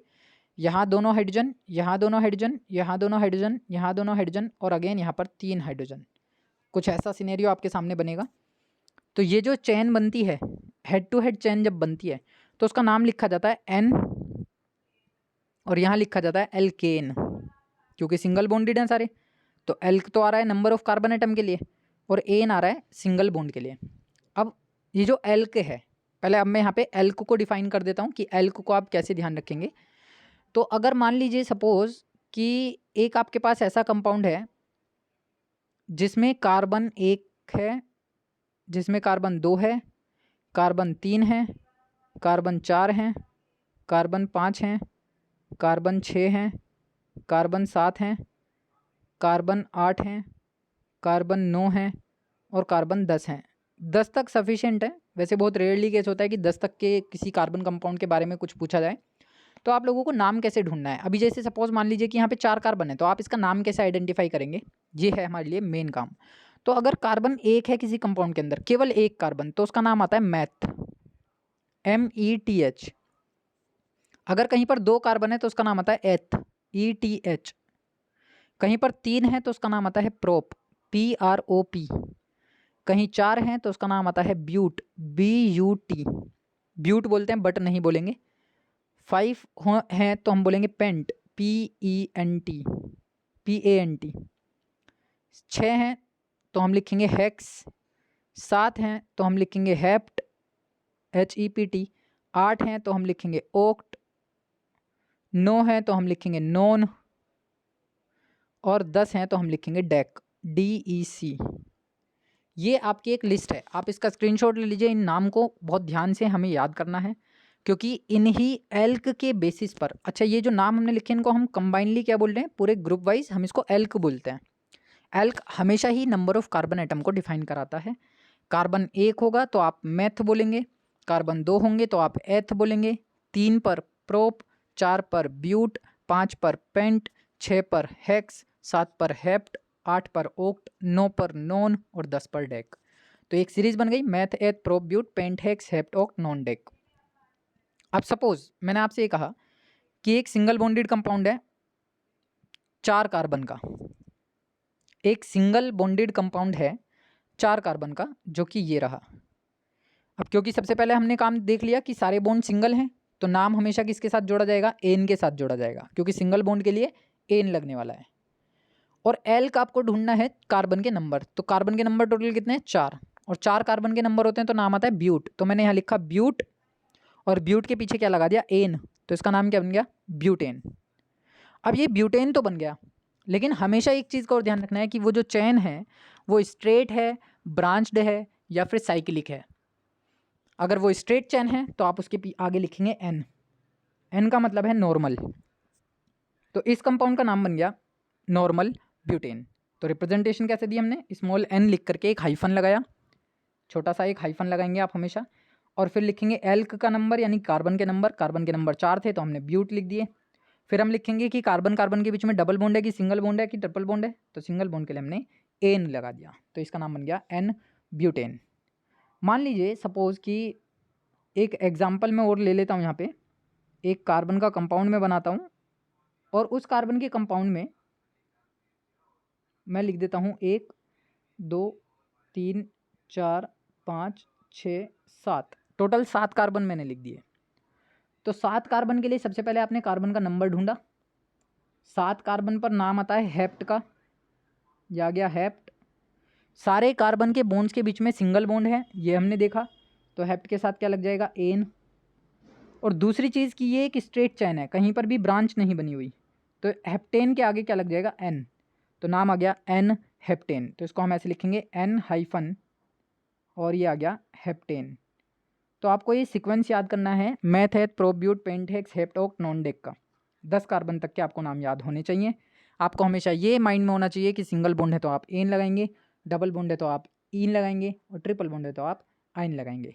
यहाँ दोनों हाइड्रोजन, यहाँ दोनों हाइड्रोजन, यहाँ दोनों हाइड्रोजन, यहाँ दोनों हाइड्रोजन, और अगेन यहाँ पर 3 हाइड्रोजन। कुछ ऐसा सिनेरियो आपके सामने बनेगा। तो ये जो चेन बनती है, हेड टू हेड चेन जब बनती है, तो उसका नाम लिखा जाता है एन, और यहाँ लिखा जाता है एल्केन, क्योंकि सिंगल बॉन्डेड हैं सारे। तो एल्क तो आ रहा है नंबर ऑफ कार्बन एटम के लिए, और एन आ रहा है सिंगल बॉन्ड के लिए। अब ये जो एल्क है, पहले अब मैं यहाँ पे एल्क को डिफाइन कर देता हूँ कि एल्क को आप कैसे ध्यान रखेंगे। तो अगर मान लीजिए सपोज कि एक आपके पास ऐसा कंपाउंड है जिसमें कार्बन 1 है, जिसमें कार्बन 2 है, कार्बन 3 है, कार्बन 4 है, कार्बन 5 है, कार्बन 6 है, कार्बन 7 है, कार्बन 8 है, कार्बन 9 है, और कार्बन 10 है। 10 तक सफिशिएंट है। वैसे बहुत रेयरली केस होता है कि 10 तक के किसी कार्बन कंपाउंड के बारे में कुछ पूछा जाए। तो आप लोगों को नाम कैसे ढूंढना है, अभी जैसे सपोज मान लीजिए कि यहाँ पे 4 कार्बन है, तो आप इसका नाम कैसे आइडेंटिफाई करेंगे, ये है हमारे लिए मेन काम। तो अगर कार्बन 1 है किसी कंपाउंड के अंदर, केवल एक कार्बन, तो उसका नाम आता है मैथ, METH। अगर कहीं पर 2 कार्बन है तो उसका नाम आता है एथ, ETH। कहीं पर 3 है तो उसका नाम आता है प्रोप, PROP। कहीं 4 हैं तो उसका नाम आता है ब्यूट, BUT। ब्यूट बोलते हैं बट नहीं बोलेंगे। 5 हैं तो हम बोलेंगे पेंट, PENT, PANT। 6 हैं तो हम लिखेंगे हेक्स। 7 हैं तो हम लिखेंगे हेप्ट, HEPT। 8 हैं तो हम लिखेंगे ओक्ट। 9 हैं तो हम लिखेंगे नोन, और 10 हैं तो हम लिखेंगे डेक, DEC। ये आपकी एक लिस्ट है, आप इसका स्क्रीनशॉट ले लीजिए। इन नाम को बहुत ध्यान से हमें याद करना है, क्योंकि इन्हीं एल्क के बेसिस पर, अच्छा ये जो नाम हमने लिखे इनको हम कंबाइनली क्या बोल रहे हैं, पूरे ग्रुप वाइज हम इसको एल्क बोलते हैं। एल्क हमेशा ही नंबर ऑफ कार्बन एटम को डिफाइन कराता है। कार्बन 1 होगा तो आप मैथ बोलेंगे, कार्बन 2 होंगे तो आप एथ बोलेंगे, 3 पर प्रोप, 4 पर ब्यूट, 5 पर पेंट, 6 पर हेक्स, 7 पर हेप्ट, 8 पर ओक्ट, 9 पर नॉन, और 10 पर डेक। तो एक सीरीज बन गई, meth, eth, prop, but, pent, hex, hept, oct, non, dec. अब सपोज मैंने आपसे ये कहा कि एक सिंगल बॉन्डेड कंपाउंड है 4 कार्बन का, एक सिंगल बॉन्डेड कंपाउंड है 4 कार्बन का, जो कि ये रहा। अब क्योंकि सबसे पहले हमने काम देख लिया कि सारे बॉन्ड सिंगल हैं, तो नाम हमेशा किसके साथ जोड़ा जाएगा, एन के साथ जोड़ा जाएगा, क्योंकि सिंगल बॉन्ड के लिए एन लगने वाला है। और एल का आपको ढूंढना है कार्बन के नंबर, तो कार्बन के नंबर टोटल कितने हैं, 4, और 4 कार्बन के नंबर होते हैं तो नाम आता है ब्यूट। तो मैंने यहाँ लिखा ब्यूट, और ब्यूट के पीछे क्या लगा दिया, एन, तो इसका नाम क्या बन गया, ब्यूटेन। अब ये ब्यूटेन तो बन गया, लेकिन हमेशा एक चीज़ का और ध्यान रखना है कि वो जो चेन है वो स्ट्रेट है, ब्रांच्ड है, या फिर साइक्लिक है। अगर वो स्ट्रेट चेन है तो आप उसके आगे लिखेंगे एन, एन का मतलब है नॉर्मल। तो इस कंपाउंड का नाम बन गया नॉर्मल ब्यूटेन। तो रिप्रेजेंटेशन कैसे दी हमने, स्मॉल एन लिख करके एक हाइफन लगाया, छोटा सा एक हाइफन लगाएंगे आप हमेशा, और फिर लिखेंगे एल्क का नंबर यानी कार्बन के नंबर। कार्बन के नंबर 4 थे तो हमने ब्यूट लिख दिए। फिर हम लिखेंगे कि कार्बन कार्बन के बीच में डबल बॉन्ड है कि सिंगल बॉन्ड है कि ट्रिपल बॉन्ड है, तो सिंगल बॉन्ड के लिए हमने एन लगा दिया, तो इसका नाम बन गया एन ब्यूटेन। मान लीजिए सपोज कि एक एग्जाम्पल मैं और ले लेता हूँ, यहाँ पे एक कार्बन का कंपाउंड मैं बनाता हूँ, और उस कार्बन के कंपाउंड में मैं लिख देता हूँ 1 2 3 4 5 6 7, टोटल 7 कार्बन मैंने लिख दिए। तो 7 कार्बन के लिए सबसे पहले आपने कार्बन का नंबर ढूंढा। 7 कार्बन पर नाम आता है हेप्ट का, ये आ गया हेप्ट। सारे कार्बन के बॉन्ड्स के बीच में सिंगल बॉन्ड है, ये हमने देखा, तो हेप्ट के साथ क्या लग जाएगा, एन। और दूसरी चीज़ कि ये एक स्ट्रेट चैन है, कहीं पर भी ब्रांच नहीं बनी हुई, तो हेप्टेन के आगे क्या लग जाएगा, एन, तो नाम आ गया एन हेप्टेन। तो इसको हम ऐसे लिखेंगे एन हाइफन और ये आ गया हेप्टेन। तो आपको ये सीक्वेंस याद करना है, मैथेट, प्रोब्यूट, पेंटेक्स, हेप्टोक, नॉनडेक का 10 कार्बन तक के आपको नाम याद होने चाहिए। आपको हमेशा ये माइंड में होना चाहिए कि सिंगल बॉन्ड है तो आप एन लगाएंगे, डबल बॉन्ड है तो आप ईन लगाएंगे, और ट्रिपल बॉन्ड है तो आप आइन लगाएंगे।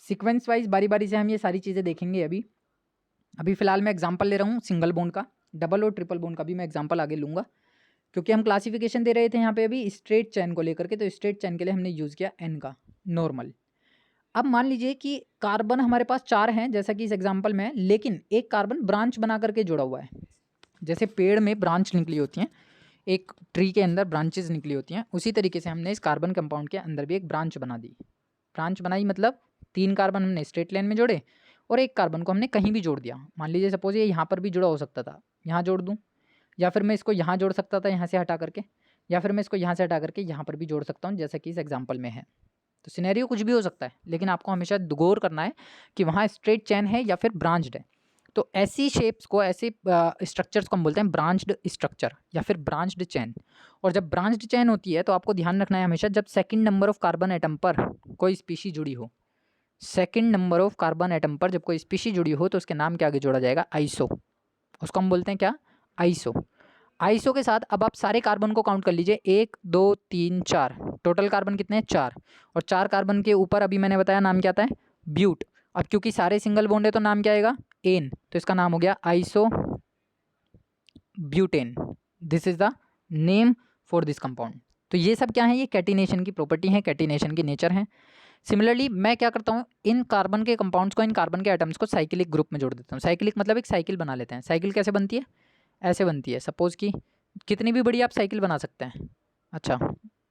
सीक्वेंस वाइज बारी बारी से हम ये सारी चीज़ें देखेंगे। अभी फ़िलहाल मैं एग्जांपल ले रहा हूँ सिंगल बॉन्ड का, डबल और ट्रिपल बॉन्ड का भी मैं एग्जांपल आगे लूँगा, क्योंकि हम क्लासिफिकेशन दे रहे थे यहाँ पे अभी स्ट्रेट चैन को लेकर के, तो स्ट्रेट चैन के लिए हमने यूज़ किया एन का नॉर्मल। अब मान लीजिए कि कार्बन हमारे पास 4 हैं जैसा कि इस एग्जांपल में, लेकिन एक कार्बन ब्रांच बना करके जुड़ा हुआ है। जैसे पेड़ में ब्रांच निकली होती हैं, एक ट्री के अंदर ब्रांचेस निकली होती हैं, उसी तरीके से हमने इस कार्बन कंपाउंड के अंदर भी एक ब्रांच बना दी। ब्रांच बनाई मतलब 3 कार्बन हमने स्ट्रेट लाइन में जोड़े और एक कार्बन को हमने कहीं भी जोड़ दिया। मान लीजिए सपोज ये यहाँ पर भी जुड़ा हो सकता था, यहाँ जोड़ दूँ, या फिर मैं इसको यहाँ जोड़ सकता था यहाँ से हटा करके, या फिर मैं इसको यहाँ से हटा करके यहाँ पर भी जोड़ सकता हूँ जैसा कि इस एग्जाम्पल में है। तो सिनेरियो कुछ भी हो सकता है, लेकिन आपको हमेशा गौर करना है कि वहाँ स्ट्रेट चैन है या फिर ब्रांच्ड है। तो ऐसी शेप्स को, ऐसे स्ट्रक्चर्स को हम बोलते हैं ब्रांच्ड स्ट्रक्चर या फिर ब्रांच्ड चैन। और जब ब्रांच्ड चैन होती है तो आपको ध्यान रखना है हमेशा, जब second number of carbon atom पर कोई स्पीशी जुड़ी हो, second number of carbon atom पर जब कोई स्पीशी जुड़ी हो तो उसके नाम के आगे जोड़ा जाएगा आइसो। उसको हम बोलते हैं क्या, आइसो। आइसो के साथ अब आप सारे कार्बन को काउंट कर लीजिए, 1 2 3 4, टोटल कार्बन कितने हैं, 4। और 4 कार्बन के ऊपर अभी मैंने बताया नाम क्या आता है, ब्यूट। अब क्योंकि सारे सिंगल बॉन्ड है तो नाम क्या आएगा, एन, तो इसका नाम हो गया iso butane. This is the name for this compound. तो ये सब क्या है, ये कैटिनेशन की प्रॉपर्टी है, कैटिनेशन की नेचर है। सिमिलरली मैं क्या करता हूँ, इन कार्बन के कंपाउंड्स को, इन कार्बन के एटम्स को साइक्लिक ग्रुप में जोड़ देता हूँ। साइक्लिक मतलब एक साइकिल बना लेते हैं। साइकिल कैसे बनती है, ऐसे बनती है। सपोज कि कितनी भी बड़ी आप साइकिल बना सकते हैं। अच्छा,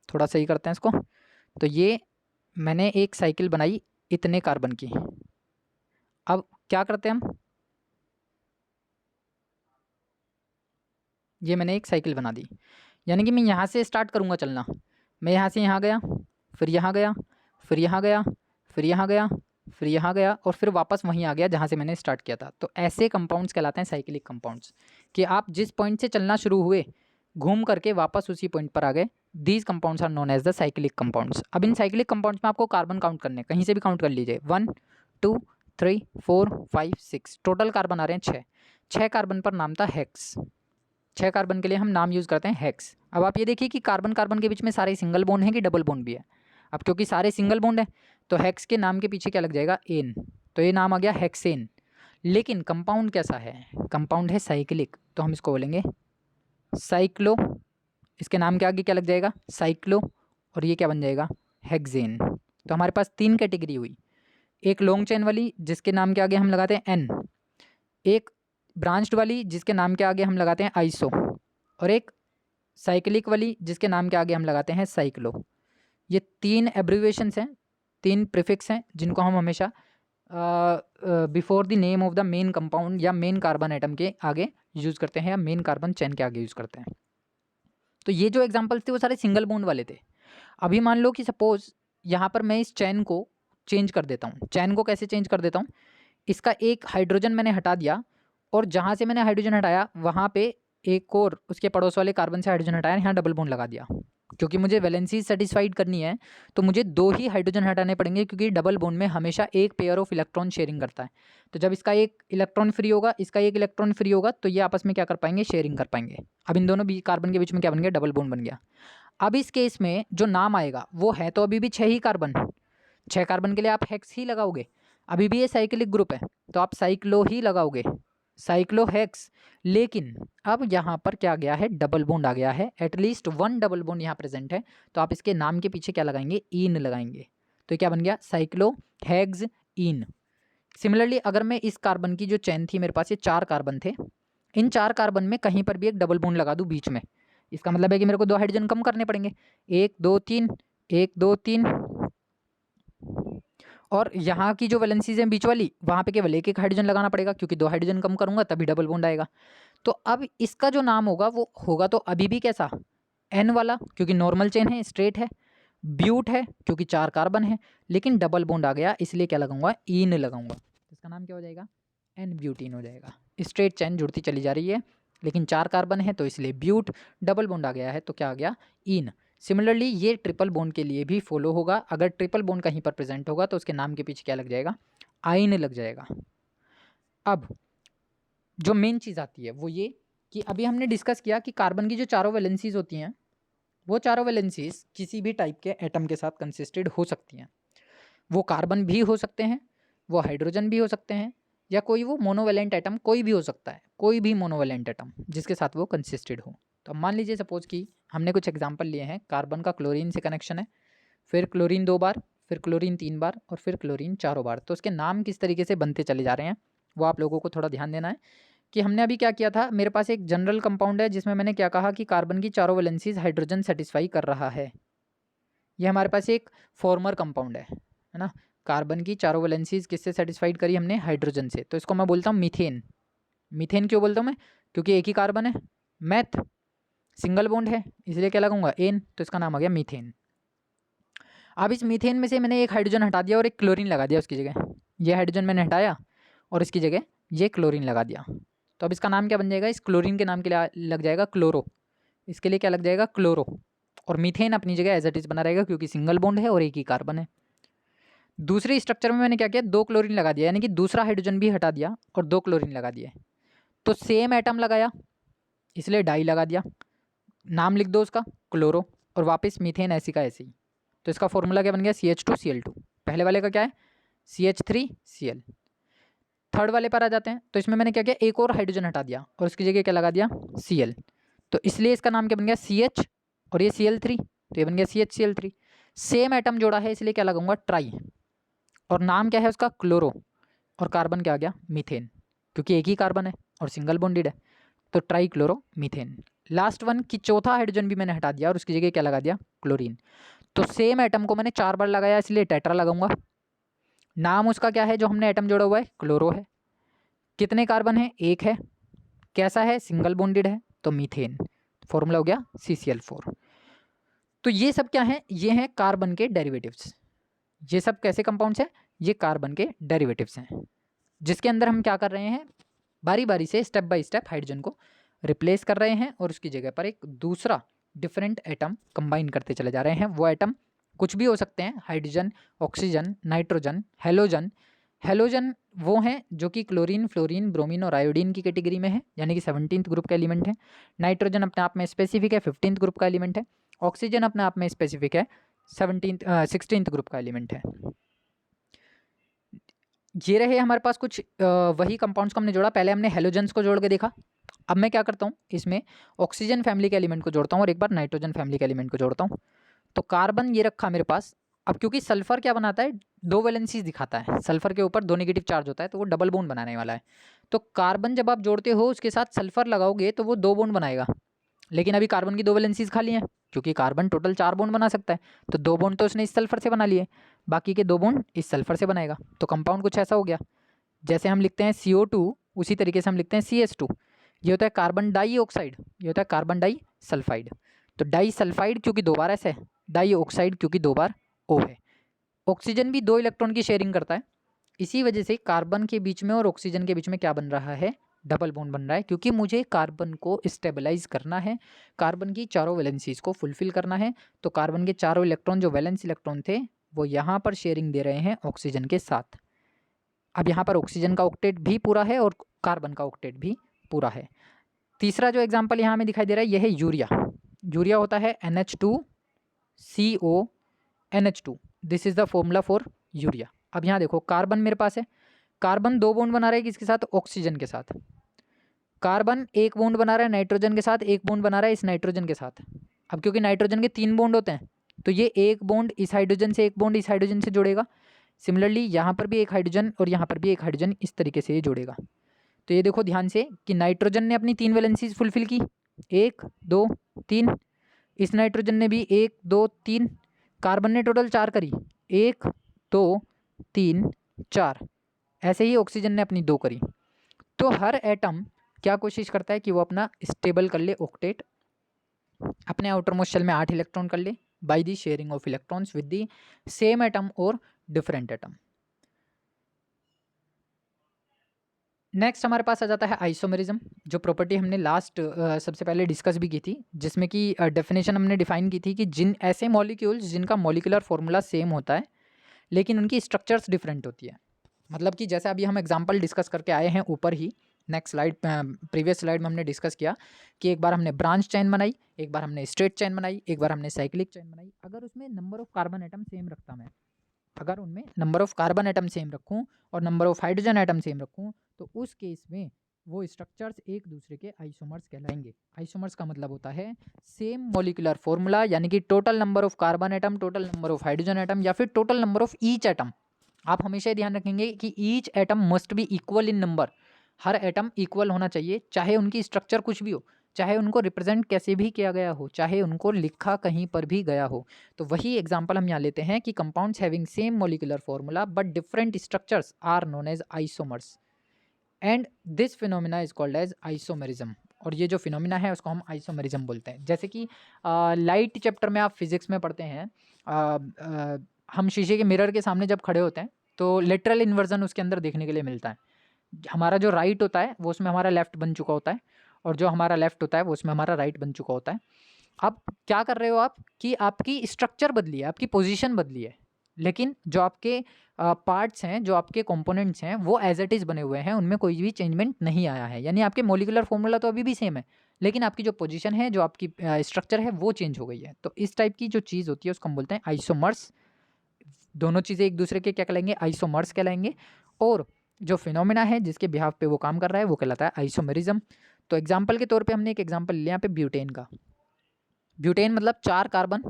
थोड़ा सही करते हैं इसको। तो ये मैंने एक साइकिल बनाई इतने कार्बन की। अब क्या करते हैं हम, ये मैंने एक साइकिल बना दी, यानी कि मैं यहाँ से स्टार्ट करूँगा चलना। मैं यहाँ से यहाँ गया, फिर यहाँ गया, फिर यहाँ गया, फिर यहाँ गया, फिर यहाँ गया, और फिर वापस वहीं आ गया जहाँ से मैंने स्टार्ट किया था। तो ऐसे कंपाउंड्स कहलाते हैं साइक्लिक कंपाउंड्स, कि आप जिस पॉइंट से चलना शुरू हुए घूम करके वापस उसी पॉइंट पर आ गए। These compounds are known as the cyclic compounds. अब इन साइक्लिक कंपाउंड्स में आपको कार्बन काउंट करने, कहीं से भी काउंट कर लीजिए, 1 2 3 4 5 6, टोटल कार्बन आ रहे हैं 6। 6 कार्बन पर नाम था हेक्स। 6 कार्बन के लिए हम नाम यूज़ करते हैं हेक्स। अब आप ये देखिए कि कार्बन कार्बन के बीच में सारे सिंगल बॉन्ड हैं कि डबल बॉन्ड भी है। अब क्योंकि सारे सिंगल बॉन्ड है तो हेक्स के नाम के पीछे क्या लग जाएगा, एन, तो ये नाम आ गया हेक्सेन। लेकिन कंपाउंड कैसा है, कंपाउंड है साइक्लिक, तो हम इसको बोलेंगे साइक्लो। इसके नाम के आगे क्या लग जाएगा, साइक्लो, और ये क्या बन जाएगा, हेक्सेन। तो हमारे पास 3 कैटेगरी हुई, एक लॉन्ग चेन वाली जिसके नाम के आगे हम लगाते हैं एन, एक ब्रांच्ड वाली जिसके नाम के आगे हम लगाते हैं आइसो, और एक साइक्लिक वाली जिसके नाम के आगे हम लगाते हैं साइक्लो। ये 3 एब्रीविएशंस हैं, 3 प्रीफिक्स हैं जिनको हम हमेशा before the name of the main compound या मेन कार्बन एटम के आगे यूज़ करते हैं, या मेन कार्बन चेन के आगे यूज़ करते हैं। तो ये जो एग्जांपल्स थे वो सारे सिंगल बॉन्ड वाले थे। अभी मान लो कि सपोज यहाँ पर मैं इस चैन को चेंज कर देता हूँ। चैन को कैसे चेंज कर देता हूँ, इसका एक हाइड्रोजन मैंने हटा दिया, और जहाँ से मैंने हाइड्रोजन हटाया वहाँ पे एक और उसके पड़ोस वाले कार्बन से हाइड्रोजन हटाया, यहाँ डबल बॉन्ड लगा दिया। क्योंकि मुझे वैलेंसी सेटिस्फाइड करनी है तो मुझे 2 ही हाइड्रोजन हटाने पड़ेंगे, क्योंकि डबल बॉन्ड में हमेशा एक पेयर ऑफ इलेक्ट्रॉन शेयरिंग करता है। तो जब इसका एक इलेक्ट्रॉन फ्री होगा, इसका एक इलेक्ट्रॉन फ्री होगा, तो ये आपस में क्या कर पाएंगे, शेयरिंग कर पाएंगे। अब इन दोनों कार्बन के बीच में क्या बन गया, डबल बॉन्ड बन गया। अब इस केस में जो नाम आएगा वो है तो अभी भी 6 ही कार्बन, 6 कार्बन के लिए आप हेक्स ही लगाओगे। अभी भी ये साइक्लिक ग्रुप है तो आप साइक्लो ही लगाओगे, साइक्लोहेक्स। लेकिन अब यहाँ पर क्या गया है, डबल बॉन्ड आ गया है, एटलीस्ट 1 डबल बॉन्ड यहाँ प्रेजेंट है, तो आप इसके नाम के पीछे क्या लगाएंगे, ईन लगाएंगे। तो क्या बन गया, साइक्लोहेक्स ईन। सिमिलरली अगर मैं इस कार्बन की जो चैन थी, मेरे पास ये 4 कार्बन थे, इन 4 कार्बन में कहीं पर भी एक डबल बॉन्ड लगा दूँ बीच में, इसका मतलब है कि मेरे को 2 हाइड्रोजन कम करने पड़ेंगे, 1 2 3 1 2 3, और यहाँ की जो वैलेंसीज हैं बीच वाली, वहाँ पे केवल एक हाइड्रोजन लगाना पड़ेगा, क्योंकि 2 हाइड्रोजन कम करूँगा तभी डबल बॉन्ड आएगा। तो अब इसका जो नाम होगा वो होगा तो अभी भी कैसा, एन वाला क्योंकि नॉर्मल चेन है, स्ट्रेट है, ब्यूट है क्योंकि 4 कार्बन है, लेकिन डबल बॉन्ड आ गया इसलिए क्या लगाऊंगा, ईन लगाऊंगा। इसका नाम क्या हो जाएगा, एन ब्यूटीन हो जाएगा। स्ट्रेट चेन जुड़ती चली जा रही है लेकिन 4 कार्बन है तो इसलिए ब्यूट, डबल बॉन्ड आ गया है तो क्या आ गया, ईन। सिमिलरली ये ट्रिपल बॉन्ड के लिए भी फॉलो होगा। अगर ट्रिपल बॉन्ड कहीं पर प्रेजेंट होगा तो उसके नाम के पीछे क्या लग जाएगा, आइन लग जाएगा। अब जो मेन चीज़ आती है वो ये कि अभी हमने डिस्कस किया कि कार्बन की जो चारों वैलेंसीज होती हैं वो चारों वैलेंसीज किसी भी टाइप के एटम के साथ कंसिस्टेड हो सकती हैं। वो कार्बन भी हो सकते हैं, वो हाइड्रोजन भी हो सकते हैं, या कोई वो मोनोवैलेंट एटम कोई भी हो सकता है, कोई भी मोनोवैलेंट एटम जिसके साथ वो कंसिस्टेड हो। तो अब मान लीजिए सपोज कि हमने कुछ एग्जांपल लिए हैं, कार्बन का क्लोरीन से कनेक्शन है, फिर क्लोरीन 2 बार, फिर क्लोरीन 3 बार और फिर क्लोरीन 4 बार। तो उसके नाम किस तरीके से बनते चले जा रहे हैं वो आप लोगों को थोड़ा ध्यान देना है। कि हमने अभी क्या किया था, मेरे पास एक जनरल कंपाउंड है जिसमें मैंने क्या कहा कि कार्बन की चारों वैलेंसीज हाइड्रोजन सेटिस्फाई कर रहा है। ये हमारे पास एक फॉर्मर कंपाउंड है ना। कार्बन की चारों वैलेंसीज किससे सेटिस्फाइड करी हमने, हाइड्रोजन से। तो इसको मैं बोलता हूँ मीथेन। मीथेन क्यों बोलता हूँ मैं, क्योंकि एक ही कार्बन है, मैथ सिंगल बॉन्ड है इसलिए क्या लगाऊंगा, एन, तो इसका नाम आ गया मीथेन। अब इस मीथेन में से मैंने एक हाइड्रोजन हटा दिया और एक क्लोरीन लगा दिया उसकी जगह। ये हाइड्रोजन मैंने हटाया और इसकी जगह ये क्लोरीन लगा दिया। तो अब इसका नाम क्या बन जाएगा, इस क्लोरीन के नाम के लिए लग जाएगा क्लोरो। इसके लिए क्या लग जाएगा, क्लोरो। और मीथेन अपनी जगह एज इट इज बना रहेगा क्योंकि सिंगल बॉन्ड है और एक ही कार्बन है। दूसरी स्ट्रक्चर में मैंने क्या किया, 2 क्लोरीन लगा दिया, यानी कि दूसरा हाइड्रोजन भी हटा दिया और 2 क्लोरीन लगा दिए। तो सेम एटम लगाया इसलिए डाई लगा दिया, नाम लिख दो उसका क्लोरो, और वापस मीथेन ऐसी का ऐसे ही। तो इसका फॉर्मूला क्या बन गया, CH2Cl2। पहले वाले का क्या है, CH3Cl। थर्ड वाले पर आ जाते हैं। तो इसमें मैंने क्या किया, एक और हाइड्रोजन हटा दिया और उसकी जगह क्या लगा दिया, Cl। तो इसलिए इसका नाम क्या बन गया, CH, और ये Cl3, तो ये बन गया CHCl3। सेम एटम जोड़ा है इसलिए क्या लगाऊंगा, ट्राई, और नाम क्या है उसका, क्लोरो, और कार्बन क्या आ गया, मीथेन, क्योंकि एक ही कार्बन है और सिंगल बॉन्डेड है तो try chloro methane. Last one की चौथा हाइड्रोजन भी मैंने हटा दिया और उसकी जगह क्या लगा दिया, क्लोरीन। तो सेम एटम को मैंने 4 बार लगाया इसलिए टेट्रा लगाऊंगा। नाम उसका क्या है जो हमने एटम जोड़ा हुआ है, क्लोरो है। कितने कार्बन है, एक है। कैसा है, सिंगल बॉन्डेड है तो मीथेन। फॉर्मूला हो गया CCl4। तो ये सब क्या है, ये हैं कार्बन के डेरिवेटिव्स। ये सब कैसे कंपाउंड्स हैं, ये कार्बन के डेरिवेटिव्स हैं, जिसके अंदर हम क्या कर रहे हैं, बारी बारी से स्टेप बाय स्टेप हाइड्रोजन को रिप्लेस कर रहे हैं और उसकी जगह पर एक दूसरा डिफरेंट एटम कंबाइन करते चले जा रहे हैं। वो एटम कुछ भी हो सकते हैं, hydrogen, oxygen, nitrogen, halogen. Halogen वो हैं जो कि क्लोरीन, फ्लोरीन, ब्रोमीन और आयोडीन की कैटेगरी में है, यानी कि 17th ग्रुप का एलिमेंट है। नाइट्रोजन अपने आप में स्पेसिफिक है, 15th ग्रुप का एलिमेंट है। ऑक्सीजन अपने आप में स्पेसिफिक है, 16th ग्रुप का एलिमेंट है। ये रहे हमारे पास कुछ वही कंपाउंड्स को हमने जोड़ा। पहले हमने हेलोजन्स को जोड़ के देखा। अब मैं क्या करता हूँ, इसमें ऑक्सीजन फैमिली के एलिमेंट को जोड़ता हूँ और एक बार नाइट्रोजन फैमिली के एलिमेंट को जोड़ता हूँ। तो कार्बन ये रखा मेरे पास। अब क्योंकि सल्फर क्या बनाता है, 2 वैलेंसीज दिखाता है, सल्फर के ऊपर 2 नेगेटिव चार्ज होता है तो वो डबल बॉन्ड बनाने वाला है। तो कार्बन जब आप जोड़ते हो उसके साथ सल्फर लगाओगे तो वो 2 बॉन्ड बनाएगा, लेकिन अभी कार्बन की 2 वैलेंसीज खाली हैं क्योंकि कार्बन टोटल 4 बॉन्ड बना सकता है। तो 2 बॉन्ड तो उसने इस सल्फर से बना लिए, बाकी के 2 बॉन्ड इस सल्फर से बनाएगा। तो कंपाउंड कुछ ऐसा हो गया, जैसे हम लिखते हैं CO2 उसी तरीके से हम लिखते हैं CH2। ये होता है कार्बन डाइऑक्साइड, ये होता है कार्बन डाई सल्फाइड। तो डाई सल्फाइड क्योंकि 2 बार S है, डाई ऑक्साइड क्योंकि 2 बार O है। ऑक्सीजन भी 2 इलेक्ट्रॉन की शेयरिंग करता है, इसी वजह से कार्बन के बीच में और ऑक्सीजन के बीच में क्या बन रहा है, डबल बॉन्ड बन रहा है, क्योंकि मुझे कार्बन को स्टेबलाइज करना है, कार्बन की चारों वैलेंसीज को फुलफिल करना है। तो कार्बन के चारों इलेक्ट्रॉन जो वैलेंस इलेक्ट्रॉन थे वो यहाँ पर शेयरिंग दे रहे हैं ऑक्सीजन के साथ। अब यहाँ पर ऑक्सीजन का ऑक्टेट भी पूरा है और कार्बन का ऑक्टेट भी पूरा है। तीसरा जो एग्जाम्पल यहाँ में दिखाई दे रहा है यह है यूरिया। यूरिया होता है NH2CONH2, this is the formula for urea. अब यहाँ देखो कार्बन मेरे पास है, कार्बन 2 बॉन्ड बना रहा है किसके साथ, ऑक्सीजन के साथ। कार्बन 1 बॉन्ड बना रहा है नाइट्रोजन के साथ, 1 बॉन्ड बना रहा है इस नाइट्रोजन के साथ। अब क्योंकि नाइट्रोजन के 3 बॉन्ड होते हैं तो ये 1 बॉन्ड इस हाइड्रोजन से, 1 बॉन्ड इस हाइड्रोजन से जुड़ेगा। सिमिलरली यहाँ पर भी एक हाइड्रोजन और यहाँ पर भी एक हाइड्रोजन इस तरीके से ये जुड़ेगा। तो ये देखो ध्यान से कि नाइट्रोजन ने अपनी 3 वैलेंसीज फुलफिल की, 1 2 3। इस नाइट्रोजन ने भी 1 2 3। कार्बन ने टोटल 4 करी, 1 2 3 4। ऐसे ही ऑक्सीजन ने अपनी 2 करी। तो हर एटम क्या कोशिश करता है कि वो अपना स्टेबल कर ले ऑक्टेट, अपने आउटर मोस्ट शेल में 8 इलेक्ट्रॉन कर ले by the sharing of electrons with the same atom और डिफरेंट एटम। नेक्स्ट हमारे पास आ जाता है आइसोमेरिज्म, जो प्रॉपर्टी हमने लास्ट सबसे पहले डिस्कस भी की थी, जिसमें कि डेफिनेशन हमने डिफाइन की थी कि जिन ऐसे मॉलिक्यूल्स जिनका मॉलिकुलर फॉर्मूला सेम होता है लेकिन उनकी स्ट्रक्चर्स डिफरेंट होती है। मतलब कि जैसे अभी हम एग्जांपल डिस्कस करके आए हैं ऊपर ही, नेक्स्ट स्लाइड प्रीवियस स्लाइड में हमने डिस्कस किया कि एक बार हमने ब्रांच चेन बनाई, एक बार हमने स्ट्रेट चेन बनाई, एक बार हमने साइक्लिक चेन बनाई। अगर उसमें number of carbon atom same रखता मैं, अगर उनमें number of carbon atom same रखूं और number of hydrogen atom same रखूं, तो उस केस में वो स्ट्रक्चर्स एक दूसरे के आइसोमर्स कहलाएंगे। आइसोमर्स का मतलब होता है सेम मॉलिक्यूलर फॉर्मूला, यानी कि total number of carbon atom, total number of hydrogen atom, या फिर total number of each atom. आप हमेशा ध्यान रखेंगे कि each atom must be equal in number. Her atom equal होना चाहिए, चाहे उनकी स्ट्रक्चर कुछ भी हो, चाहे उनको रिप्रेजेंट कैसे भी किया गया हो, चाहे उनको लिखा कहीं पर भी गया हो। तो वही एग्जांपल हम यहाँ लेते हैं कि compounds having same molecular formula but different structures are known as isomers and this phenomena is called as isomerism. और ये जो फिनोमिना है उसको हम आइसोमेरिज्म बोलते हैं। जैसे कि लाइट चैप्टर में आप फिजिक्स में पढ़ते हैं, हम शीशे के मिरर के सामने जब खड़े होते हैं तो लेटरल इन्वर्जन उसके अंदर देखने के लिए मिलता है। हमारा जो राइट होता है वो उसमें हमारा लेफ्ट बन चुका होता है, और जो हमारा लेफ्ट होता है वो उसमें हमारा राइट बन चुका होता है। अब क्या कर रहे हो आप कि आपकी स्ट्रक्चर बदली है, आपकी पोजीशन बदली है, लेकिन जो आपके पार्ट्स हैं, जो आपके कंपोनेंट्स हैं, वो एज इट इज़ बने हुए हैं, उनमें कोई भी चेंजमेंट नहीं आया है। यानी आपके मॉलिक्यूलर फॉर्मूला तो अभी भी सेम है, लेकिन आपकी जो पोजीशन है, जो आपकी स्ट्रक्चर है, वो चेंज हो गई है। तो इस टाइप की जो चीज़ होती है उसको हम बोलते हैं आइसोमर्स। दोनों चीज़ें एक दूसरे के क्या कहलाएंगे, आइसोमर्स कहलाएंगे। और जो फिनोमिना है जिसके बिहाफ पे वो काम कर रहा है वो कहलाता है आइसोमेरिज्म। तो एग्जाम्पल के तौर पे हमने एक एग्जाम्पल लिया यहाँ पे ब्यूटेन का। ब्यूटेन मतलब 4 कार्बन,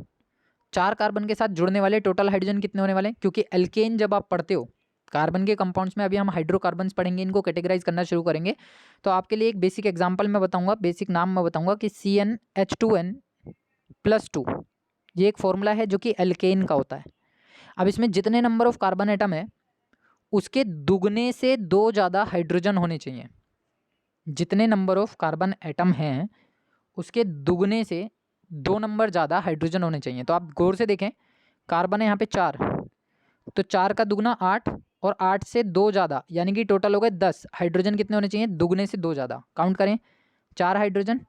4 कार्बन के साथ जुड़ने वाले टोटल हाइड्रोजन कितने होने वाले हैं, क्योंकि एल्केन जब आप पढ़ते हो कार्बन के कंपाउंड्स में, अभी हम हाइड्रोकार्बन्स पढ़ेंगे, इनको कैटेगराइज करना शुरू करेंगे। तो आपके लिए एक बेसिक एग्जाम्पल मैं बताऊंगा, बेसिक नाम मैं बताऊंगा कि CnH2n+2, ये एक फॉर्मूला है जो कि एल्केन का होता है। अब इसमें जितने नंबर ऑफ कार्बन एटम है उसके दुगने से 2 ज़्यादा हाइड्रोजन होने चाहिए। जितने नंबर ऑफ कार्बन एटम हैं उसके दुगने से 2 नंबर ज़्यादा हाइड्रोजन होने चाहिए। तो आप गौर से देखें, कार्बन है यहाँ पे 4, तो 4 का दुगना 8, और 8 से 2 ज़्यादा, यानी कि टोटल हो गए 10। हाइड्रोजन कितने होने चाहिए, दुगने से 2 ज़्यादा। काउंट करें, 4 हाइड्रोजन,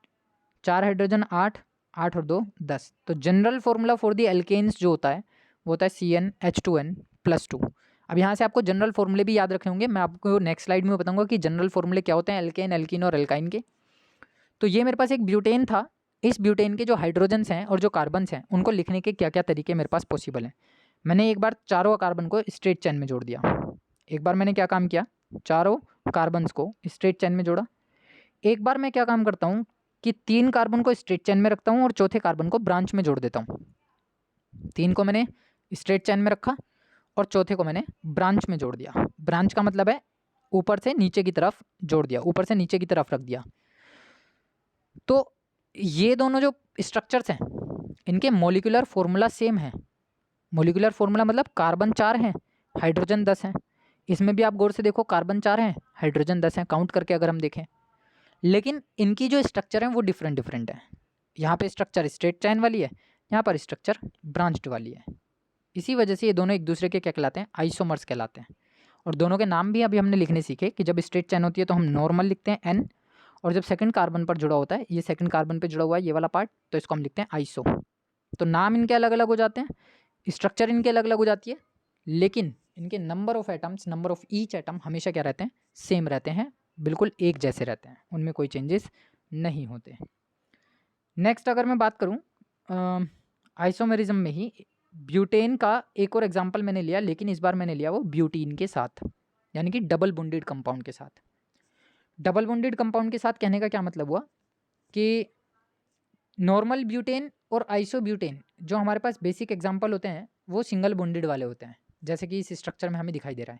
4 हाइड्रोजन 8, 8 और 2 10। तो general formula for the alkanes जो होता है वो होता है CnH2n+2। अब यहाँ से आपको जनरल फॉर्मूले भी याद रखे होंगे, मैं आपको नेक्स्ट स्लाइड में बताऊंगा कि जनरल फॉर्मूले क्या होते हैं एल्केन, एल्कीन और एल्काइन के। तो ये मेरे पास एक ब्यूटेन था। इस ब्यूटेन के जो हाइड्रोजन्स हैं और जो कार्बन्स हैं उनको लिखने के क्या क्या तरीके मेरे पास पॉसिबल हैं। मैंने एक बार चारों कार्बन को स्ट्रेट चेन में जोड़ दिया। एक बार मैंने क्या काम किया, चारों कार्बन्स को स्ट्रेट चेन में जोड़ा। एक बार मैं क्या काम करता हूँ कि 3 कार्बन को स्ट्रेट चेन में रखता हूँ और चौथे कार्बन को ब्रांच में जोड़ देता हूँ। 3 को मैंने स्ट्रेट चेन में रखा और चौथे को मैंने ब्रांच में जोड़ दिया। ब्रांच का मतलब है ऊपर से नीचे की तरफ जोड़ दिया, ऊपर से नीचे की तरफ रख दिया। तो ये दोनों जो स्ट्रक्चर्स हैं इनके मॉलिक्यूलर फॉर्मूला सेम है। मॉलिक्यूलर फॉर्मूला मतलब कार्बन 4 हैं, हाइड्रोजन 10 हैं। इसमें भी आप गौर से देखो, कार्बन 4 हैं, हाइड्रोजन 10 हैं, काउंट करके अगर हम देखें। लेकिन इनकी जो स्ट्रक्चर है वो डिफरेंट डिफरेंट है। यहाँ पे स्ट्रक्चर स्ट्रेट चेन वाली है, यहाँ पर स्ट्रक्चर ब्रांच्ड वाली है। इसी वजह से ये दोनों एक दूसरे के क्या कहलाते हैं, आइसोमर्स कहलाते हैं। और दोनों के नाम भी अभी हमने लिखने सीखे कि जब स्ट्रेट चेन होती है तो हम नॉर्मल लिखते हैं N, और जब सेकंड कार्बन पर जुड़ा होता है, ये सेकंड कार्बन पर जुड़ा हुआ है ये वाला पार्ट, तो इसको हम लिखते हैं आइसो। तो नाम इनके अलग अलग हो जाते हैं, स्ट्रक्चर इनके अलग अलग हो जाती है, लेकिन इनके number of atoms, number of each atom हमेशा क्या रहते हैं, सेम रहते हैं, बिल्कुल एक जैसे रहते हैं, उनमें कोई चेंजेस नहीं होते। नेक्स्ट अगर मैं बात करूँ आइसोमेरिज्म में ही ब्यूटेन का एक और एग्जांपल मैंने लिया, लेकिन इस बार मैंने लिया वो ब्यूटीन के साथ, यानी कि डबल बॉन्डेड कंपाउंड के साथ। डबल बॉन्डेड कंपाउंड के साथ कहने का क्या मतलब हुआ कि नॉर्मल ब्यूटेन और आइसोब्यूटेन जो हमारे पास बेसिक एग्जांपल होते हैं वो सिंगल बॉन्डेड वाले होते हैं, जैसे कि इस स्ट्रक्चर में हमें दिखाई दे रहा है।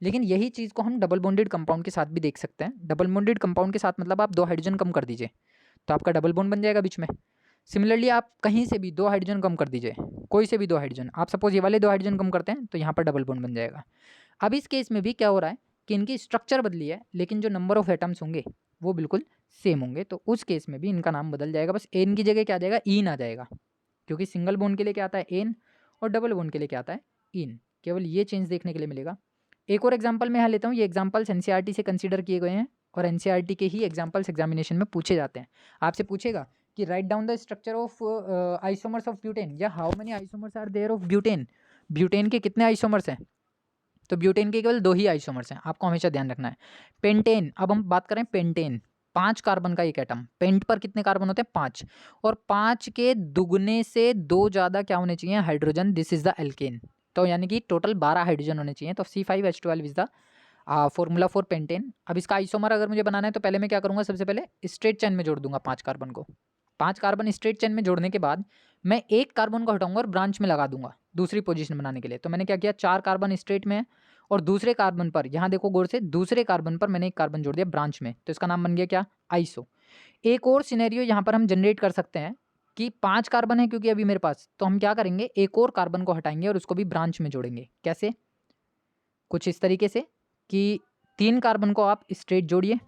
लेकिन यही चीज़ को हम डबल बॉन्डेड कंपाउंड के साथ भी देख सकते हैं। डबल बॉन्डेड कंपाउंड के साथ मतलब आप 2 हाइड्रोजन कम कर दीजिए तो आपका डबल बॉन्ड बन जाएगा बीच में। सिमिलरली आप कहीं से भी 2 हाइड्रोजन कम कर दीजिए, कोई से भी 2 हाइड्रोजन, आप सपोज ये वाले 2 हाइड्रोजन कम करते हैं तो यहाँ पर डबल बॉन्ड बन जाएगा। अब इस केस में भी क्या हो रहा है कि इनकी स्ट्रक्चर बदली है, लेकिन जो नंबर ऑफ एटम्स होंगे वो बिल्कुल सेम होंगे, तो उस केस में भी इनका नाम बदल जाएगा, बस एन की जगह क्या आ जाएगा, ईन आ जाएगा, क्योंकि सिंगल बॉन्ड के लिए क्या आता है, एन, और डबल बॉन्ड के लिए क्या आता है, इन। केवल ये चेंज देखने के लिए मिलेगा। एक और एग्जांपल मैं यहाँ लेता हूँ, ये एग्जांपल्स एनसीईआरटी से कंसीडर किए गए हैं और एनसीईआरटी के ही एग्जांपल्स एग्जामिनेशन में पूछे जाते हैं। आपसे पूछेगा कि write down the structure of isomers of butane, या how many isomers are there of butane, butane के कितने आइसोमर्स हैं, तो ब्यूटेन के केवल 2 ही आइसोमर्स हैं, आपको हमेशा ध्यान रखना है। पेंटेन, अब हम बात करें पेंटेन, 5 कार्बन का एक एटम, पेंट पर कितने कार्बन होते हैं, 5, और 5 के दुगने से 2 ज़्यादा क्या होने चाहिए, hydrogen, this is the alkene, तो यानी कि टोटल 12 हाइड्रोजन होने चाहिए, तो C5H12 is the formula for pentane. अब इसका आइसोमर अगर मुझे बनाना है तो पहले मैं क्या करूँगा, सबसे पहले स्ट्रेट चेन में जोड़ दूंगा 5 कार्बन को, 5 कार्बन स्ट्रेट चेन में जोड़ने के बाद मैं एक कार्बन को हटाऊंगा और ब्रांच में लगा दूंगा दूसरी पोजीशन बनाने के लिए। तो मैंने क्या किया, 4 कार्बन स्ट्रेट में है और दूसरे कार्बन पर, यहाँ देखो गौर से, दूसरे कार्बन पर मैंने एक कार्बन जोड़ दिया ब्रांच में, तो इसका नाम बन गया क्या, आइसो। एक और सिनेरियो यहाँ पर हम जनरेट कर सकते हैं कि 5 कार्बन है क्योंकि अभी मेरे पास, तो हम क्या करेंगे, एक और कार्बन को हटाएंगे और उसको भी ब्रांच में जोड़ेंगे। कैसे, कुछ इस तरीके से कि 3 कार्बन को आप स्ट्रेट जोड़िए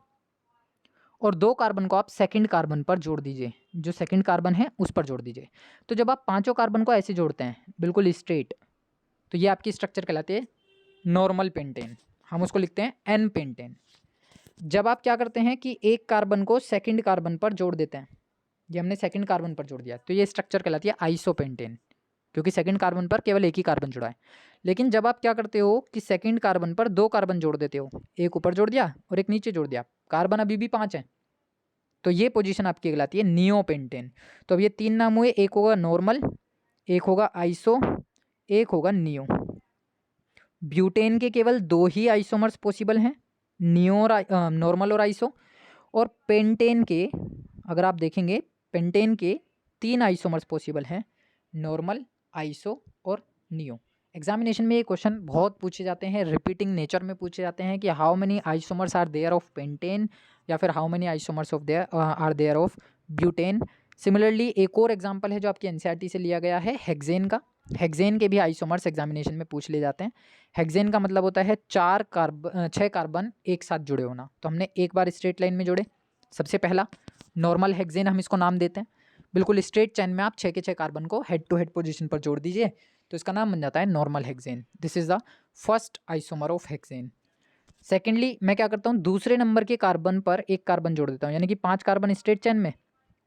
और 2 कार्बन को आप सेकंड कार्बन पर जोड़ दीजिए, जो सेकंड कार्बन है उस पर जोड़ दीजिए। तो जब आप पांचों कार्बन को ऐसे जोड़ते हैं बिल्कुल स्ट्रेट, तो ये आपकी स्ट्रक्चर कहलाती है नॉर्मल पेंटेन, हम उसको लिखते हैं एन पेंटेन। जब आप क्या करते हैं कि एक कार्बन को सेकंड कार्बन पर जोड़ देते हैं, ये हमने सेकंड कार्बन पर जोड़ दिया, तो ये स्ट्रक्चर कहलाती है आइसोपेंटेन, क्योंकि सेकंड कार्बन पर केवल एक ही कार्बन जुड़ा है। लेकिन जब आप क्या करते हो कि सेकंड कार्बन पर 2 कार्बन जोड़ देते हो, एक ऊपर जोड़ दिया और एक नीचे जोड़ दिया, कार्बन अभी भी 5 है, तो ये पोजीशन आपकी कहलाती है नियोपेंटेन। तो अब ये 3 नाम हुए, एक होगा नॉर्मल, एक होगा आइसो, एक होगा नियो। ब्यूटेन के केवल 2 ही आइसोमर्स पॉसिबल हैं, नियो और नॉर्मल और आइसो। और पेंटेन के, अगर आप देखेंगे, पेंटेन के 3 आइसोमर्स पॉसिबल हैं, नॉर्मल, आइसो और नियो। एग्जामिनेशन में ये क्वेश्चन बहुत पूछे जाते हैं, रिपीटिंग नेचर में पूछे जाते हैं कि how many isomers are there of pentane, या फिर how many isomers of there are there of butane. Similarly एक और एग्जांपल है जो आपकी एनसीईआरटी से लिया गया है, हेक्सेन का। हेक्सेन के भी आइसोमर्स एग्जामिनेशन में पूछ ले जाते हैं। हेक्सेन का मतलब होता है 6 कार्बन एक साथ जुड़े होना। तो हमने एक बार स्ट्रेट लाइन में जोड़े, सबसे पहला नॉर्मल हेक्सेन हम इसको नाम देते हैं। बिल्कुल स्ट्रेट चेन में आप 6 के 6 कार्बन को हेड टू हेड पोजीशन पर जोड़ दीजिए, तो इसका नाम बन जाता है normal hexane. This is the first isomer of hexane. Secondly मैं क्या करता हूँ, दूसरे नंबर के कार्बन पर एक कार्बन जोड़ देता हूँ, यानी कि 5 कार्बन स्ट्रेट चेन में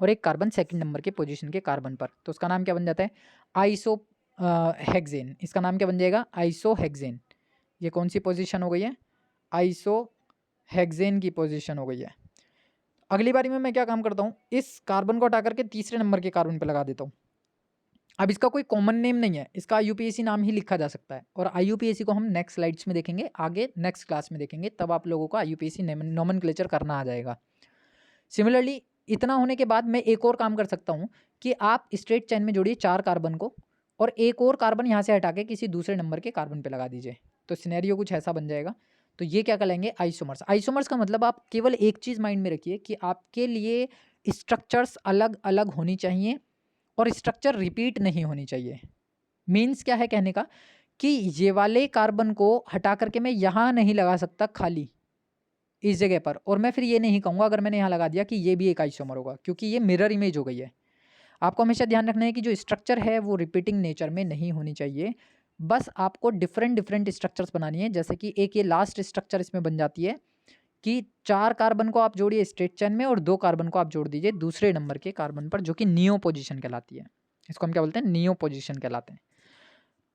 और एक कार्बन सेकंड नंबर के पोजीशन के कार्बन पर, तो उसका नाम क्या बन जाता है, आइसो हेक्सेन। इसका नाम क्या बन जाएगा, आइसो हेक्सेन। ये कौन सी पोजीशन हो गई है, आइसो हेक्सेन की पोजीशन हो गई है। अगली बारी में मैं क्या काम करता हूँ, इस कार्बन को हटा करके तीसरे नंबर के कार्बन पर लगा देता हूँ। अब इसका कोई कॉमन नेम नहीं है, इसका IUPAC नाम ही लिखा जा सकता है, और IUPAC को हम नेक्स्ट स्लाइड्स में देखेंगे, आगे नेक्स्ट क्लास में देखेंगे, तब आप लोगों को IUPAC नोमेनक्लेचर करना आ जाएगा। सिमिलरली इतना होने के बाद मैं एक और काम कर सकता हूँ कि आप स्ट्रेट चेन में जोड़िए 4 कार्बन को और एक और कार्बन यहाँ से हटा के किसी दूसरे नंबर के कार्बन पे लगा दीजिए, तो सिनेरियो कुछ ऐसा बन जाएगा। तो ये क्या कहलाएंगे, आइसोमर्स। आइसोमर्स का मतलब आप केवल एक चीज़ माइंड में रखिए कि आपके लिए स्ट्रक्चर्स अलग अलग होनी चाहिए और स्ट्रक्चर रिपीट नहीं होनी चाहिए। मीन्स क्या है कहने का, कि ये वाले कार्बन को हटा करके मैं यहाँ नहीं लगा सकता खाली इस जगह पर, और मैं फिर ये नहीं कहूँगा अगर मैंने यहाँ लगा दिया कि ये भी एक आइसोमर होगा, क्योंकि ये मिरर इमेज हो गई है। आपको हमेशा ध्यान रखना है कि जो स्ट्रक्चर है वो रिपीटिंग नेचर में नहीं होनी चाहिए, बस आपको डिफरेंट डिफरेंट स्ट्रक्चर्स बनानी है। जैसे कि एक ये लास्ट स्ट्रक्चर इसमें बन जाती है कि 4 कार्बन को आप जोड़िए स्ट्रेट चेन में और 2 कार्बन को आप जोड़ दीजिए दूसरे नंबर के कार्बन पर, जो कि नियो पोजीशन कहलाती है। इसको हम क्या बोलते हैं, नियो पोजीशन कहलाते हैं।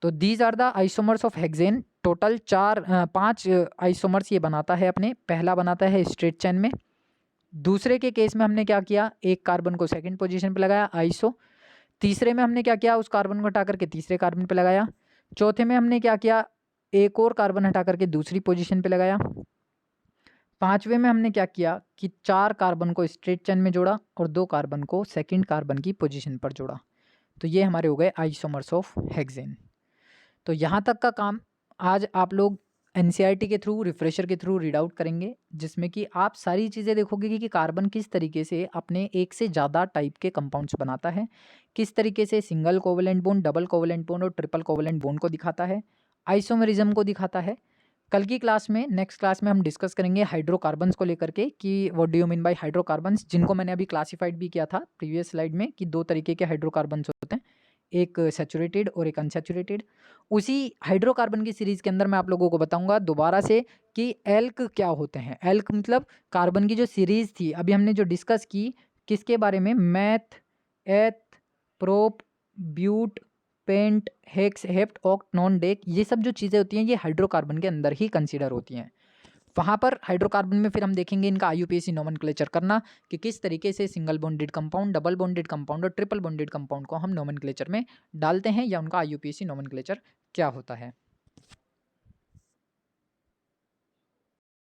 तो these are the isomers of hexane. Total 5 isomers ये बनाता है अपने। पहला बनाता है स्ट्रेट चेन में, दूसरे के केस में हमने क्या किया, एक कार्बन को सेकंड पोजीशन पे लगाया, आइसो। तीसरे में हमने क्या किया, उस कार्बन को हटा करके तीसरे कार्बन पे लगाया। चौथे में हमने क्या किया, एक और कार्बन हटा करके दूसरी पोजीशन पे लगाया। पांचवें में हमने क्या किया कि 4 कार्बन को स्ट्रेट चेन में जोड़ा और 2 कार्बन को सेकंड कार्बन की पोजीशन पर जोड़ा। तो ये हमारे हो गए आइसोमर्स ऑफ हेक्सेन। तो यहाँ तक का काम आज आप लोग एनसीईआरटी के थ्रू, रिफ्रेशर के थ्रू रीड आउट करेंगे, जिसमें कि आप सारी चीज़ें देखोगे कि कार्बन किस तरीके से अपने एक से ज़्यादा टाइप के कंपाउंड्स बनाता है, किस तरीके से single covalent bond, double covalent bond और ट्रिपल कोवेलेंट बॉन्ड को दिखाता है, आइसोमेरिज्म को दिखाता है, कल की क्लास में, नेक्स्ट क्लास में हम डिस्कस करेंगे हाइड्रोकार्बन्स को लेकर के कि what do you mean by hydrocarbons, जिनको मैंने अभी क्लासिफाइड भी किया था प्रीवियस स्लाइड में कि दो तरीके के हाइड्रोकार्बन्स होते हैं, एक सैचुरेटेड और एक अनसैचुरेटेड। उसी हाइड्रोकार्बन की सीरीज़ के अंदर मैं आप लोगों को बताऊंगा दोबारा से कि एल्क क्या होते हैं। एल्क मतलब कार्बन की जो सीरीज़ थी अभी हमने जो डिस्कस की, किसके बारे में, meth, eth, prop, but, pent, hex, hept, oct, non, dec, ये सब जो चीज़ें होती हैं ये हाइड्रोकार्बन के अंदर ही कंसीडर होती हैं। वहाँ पर हाइड्रोकार्बन में फिर हम देखेंगे इनका आईयूपीएसी नोमेनक्लेचर करना कि किस तरीके से single bonded compound, double bonded compound और ट्रिपल बॉन्डेड कंपाउंड को हम नोमेनक्लेचर में डालते हैं या उनका आईयूपीएसी नोमेनक्लेचर क्या होता है।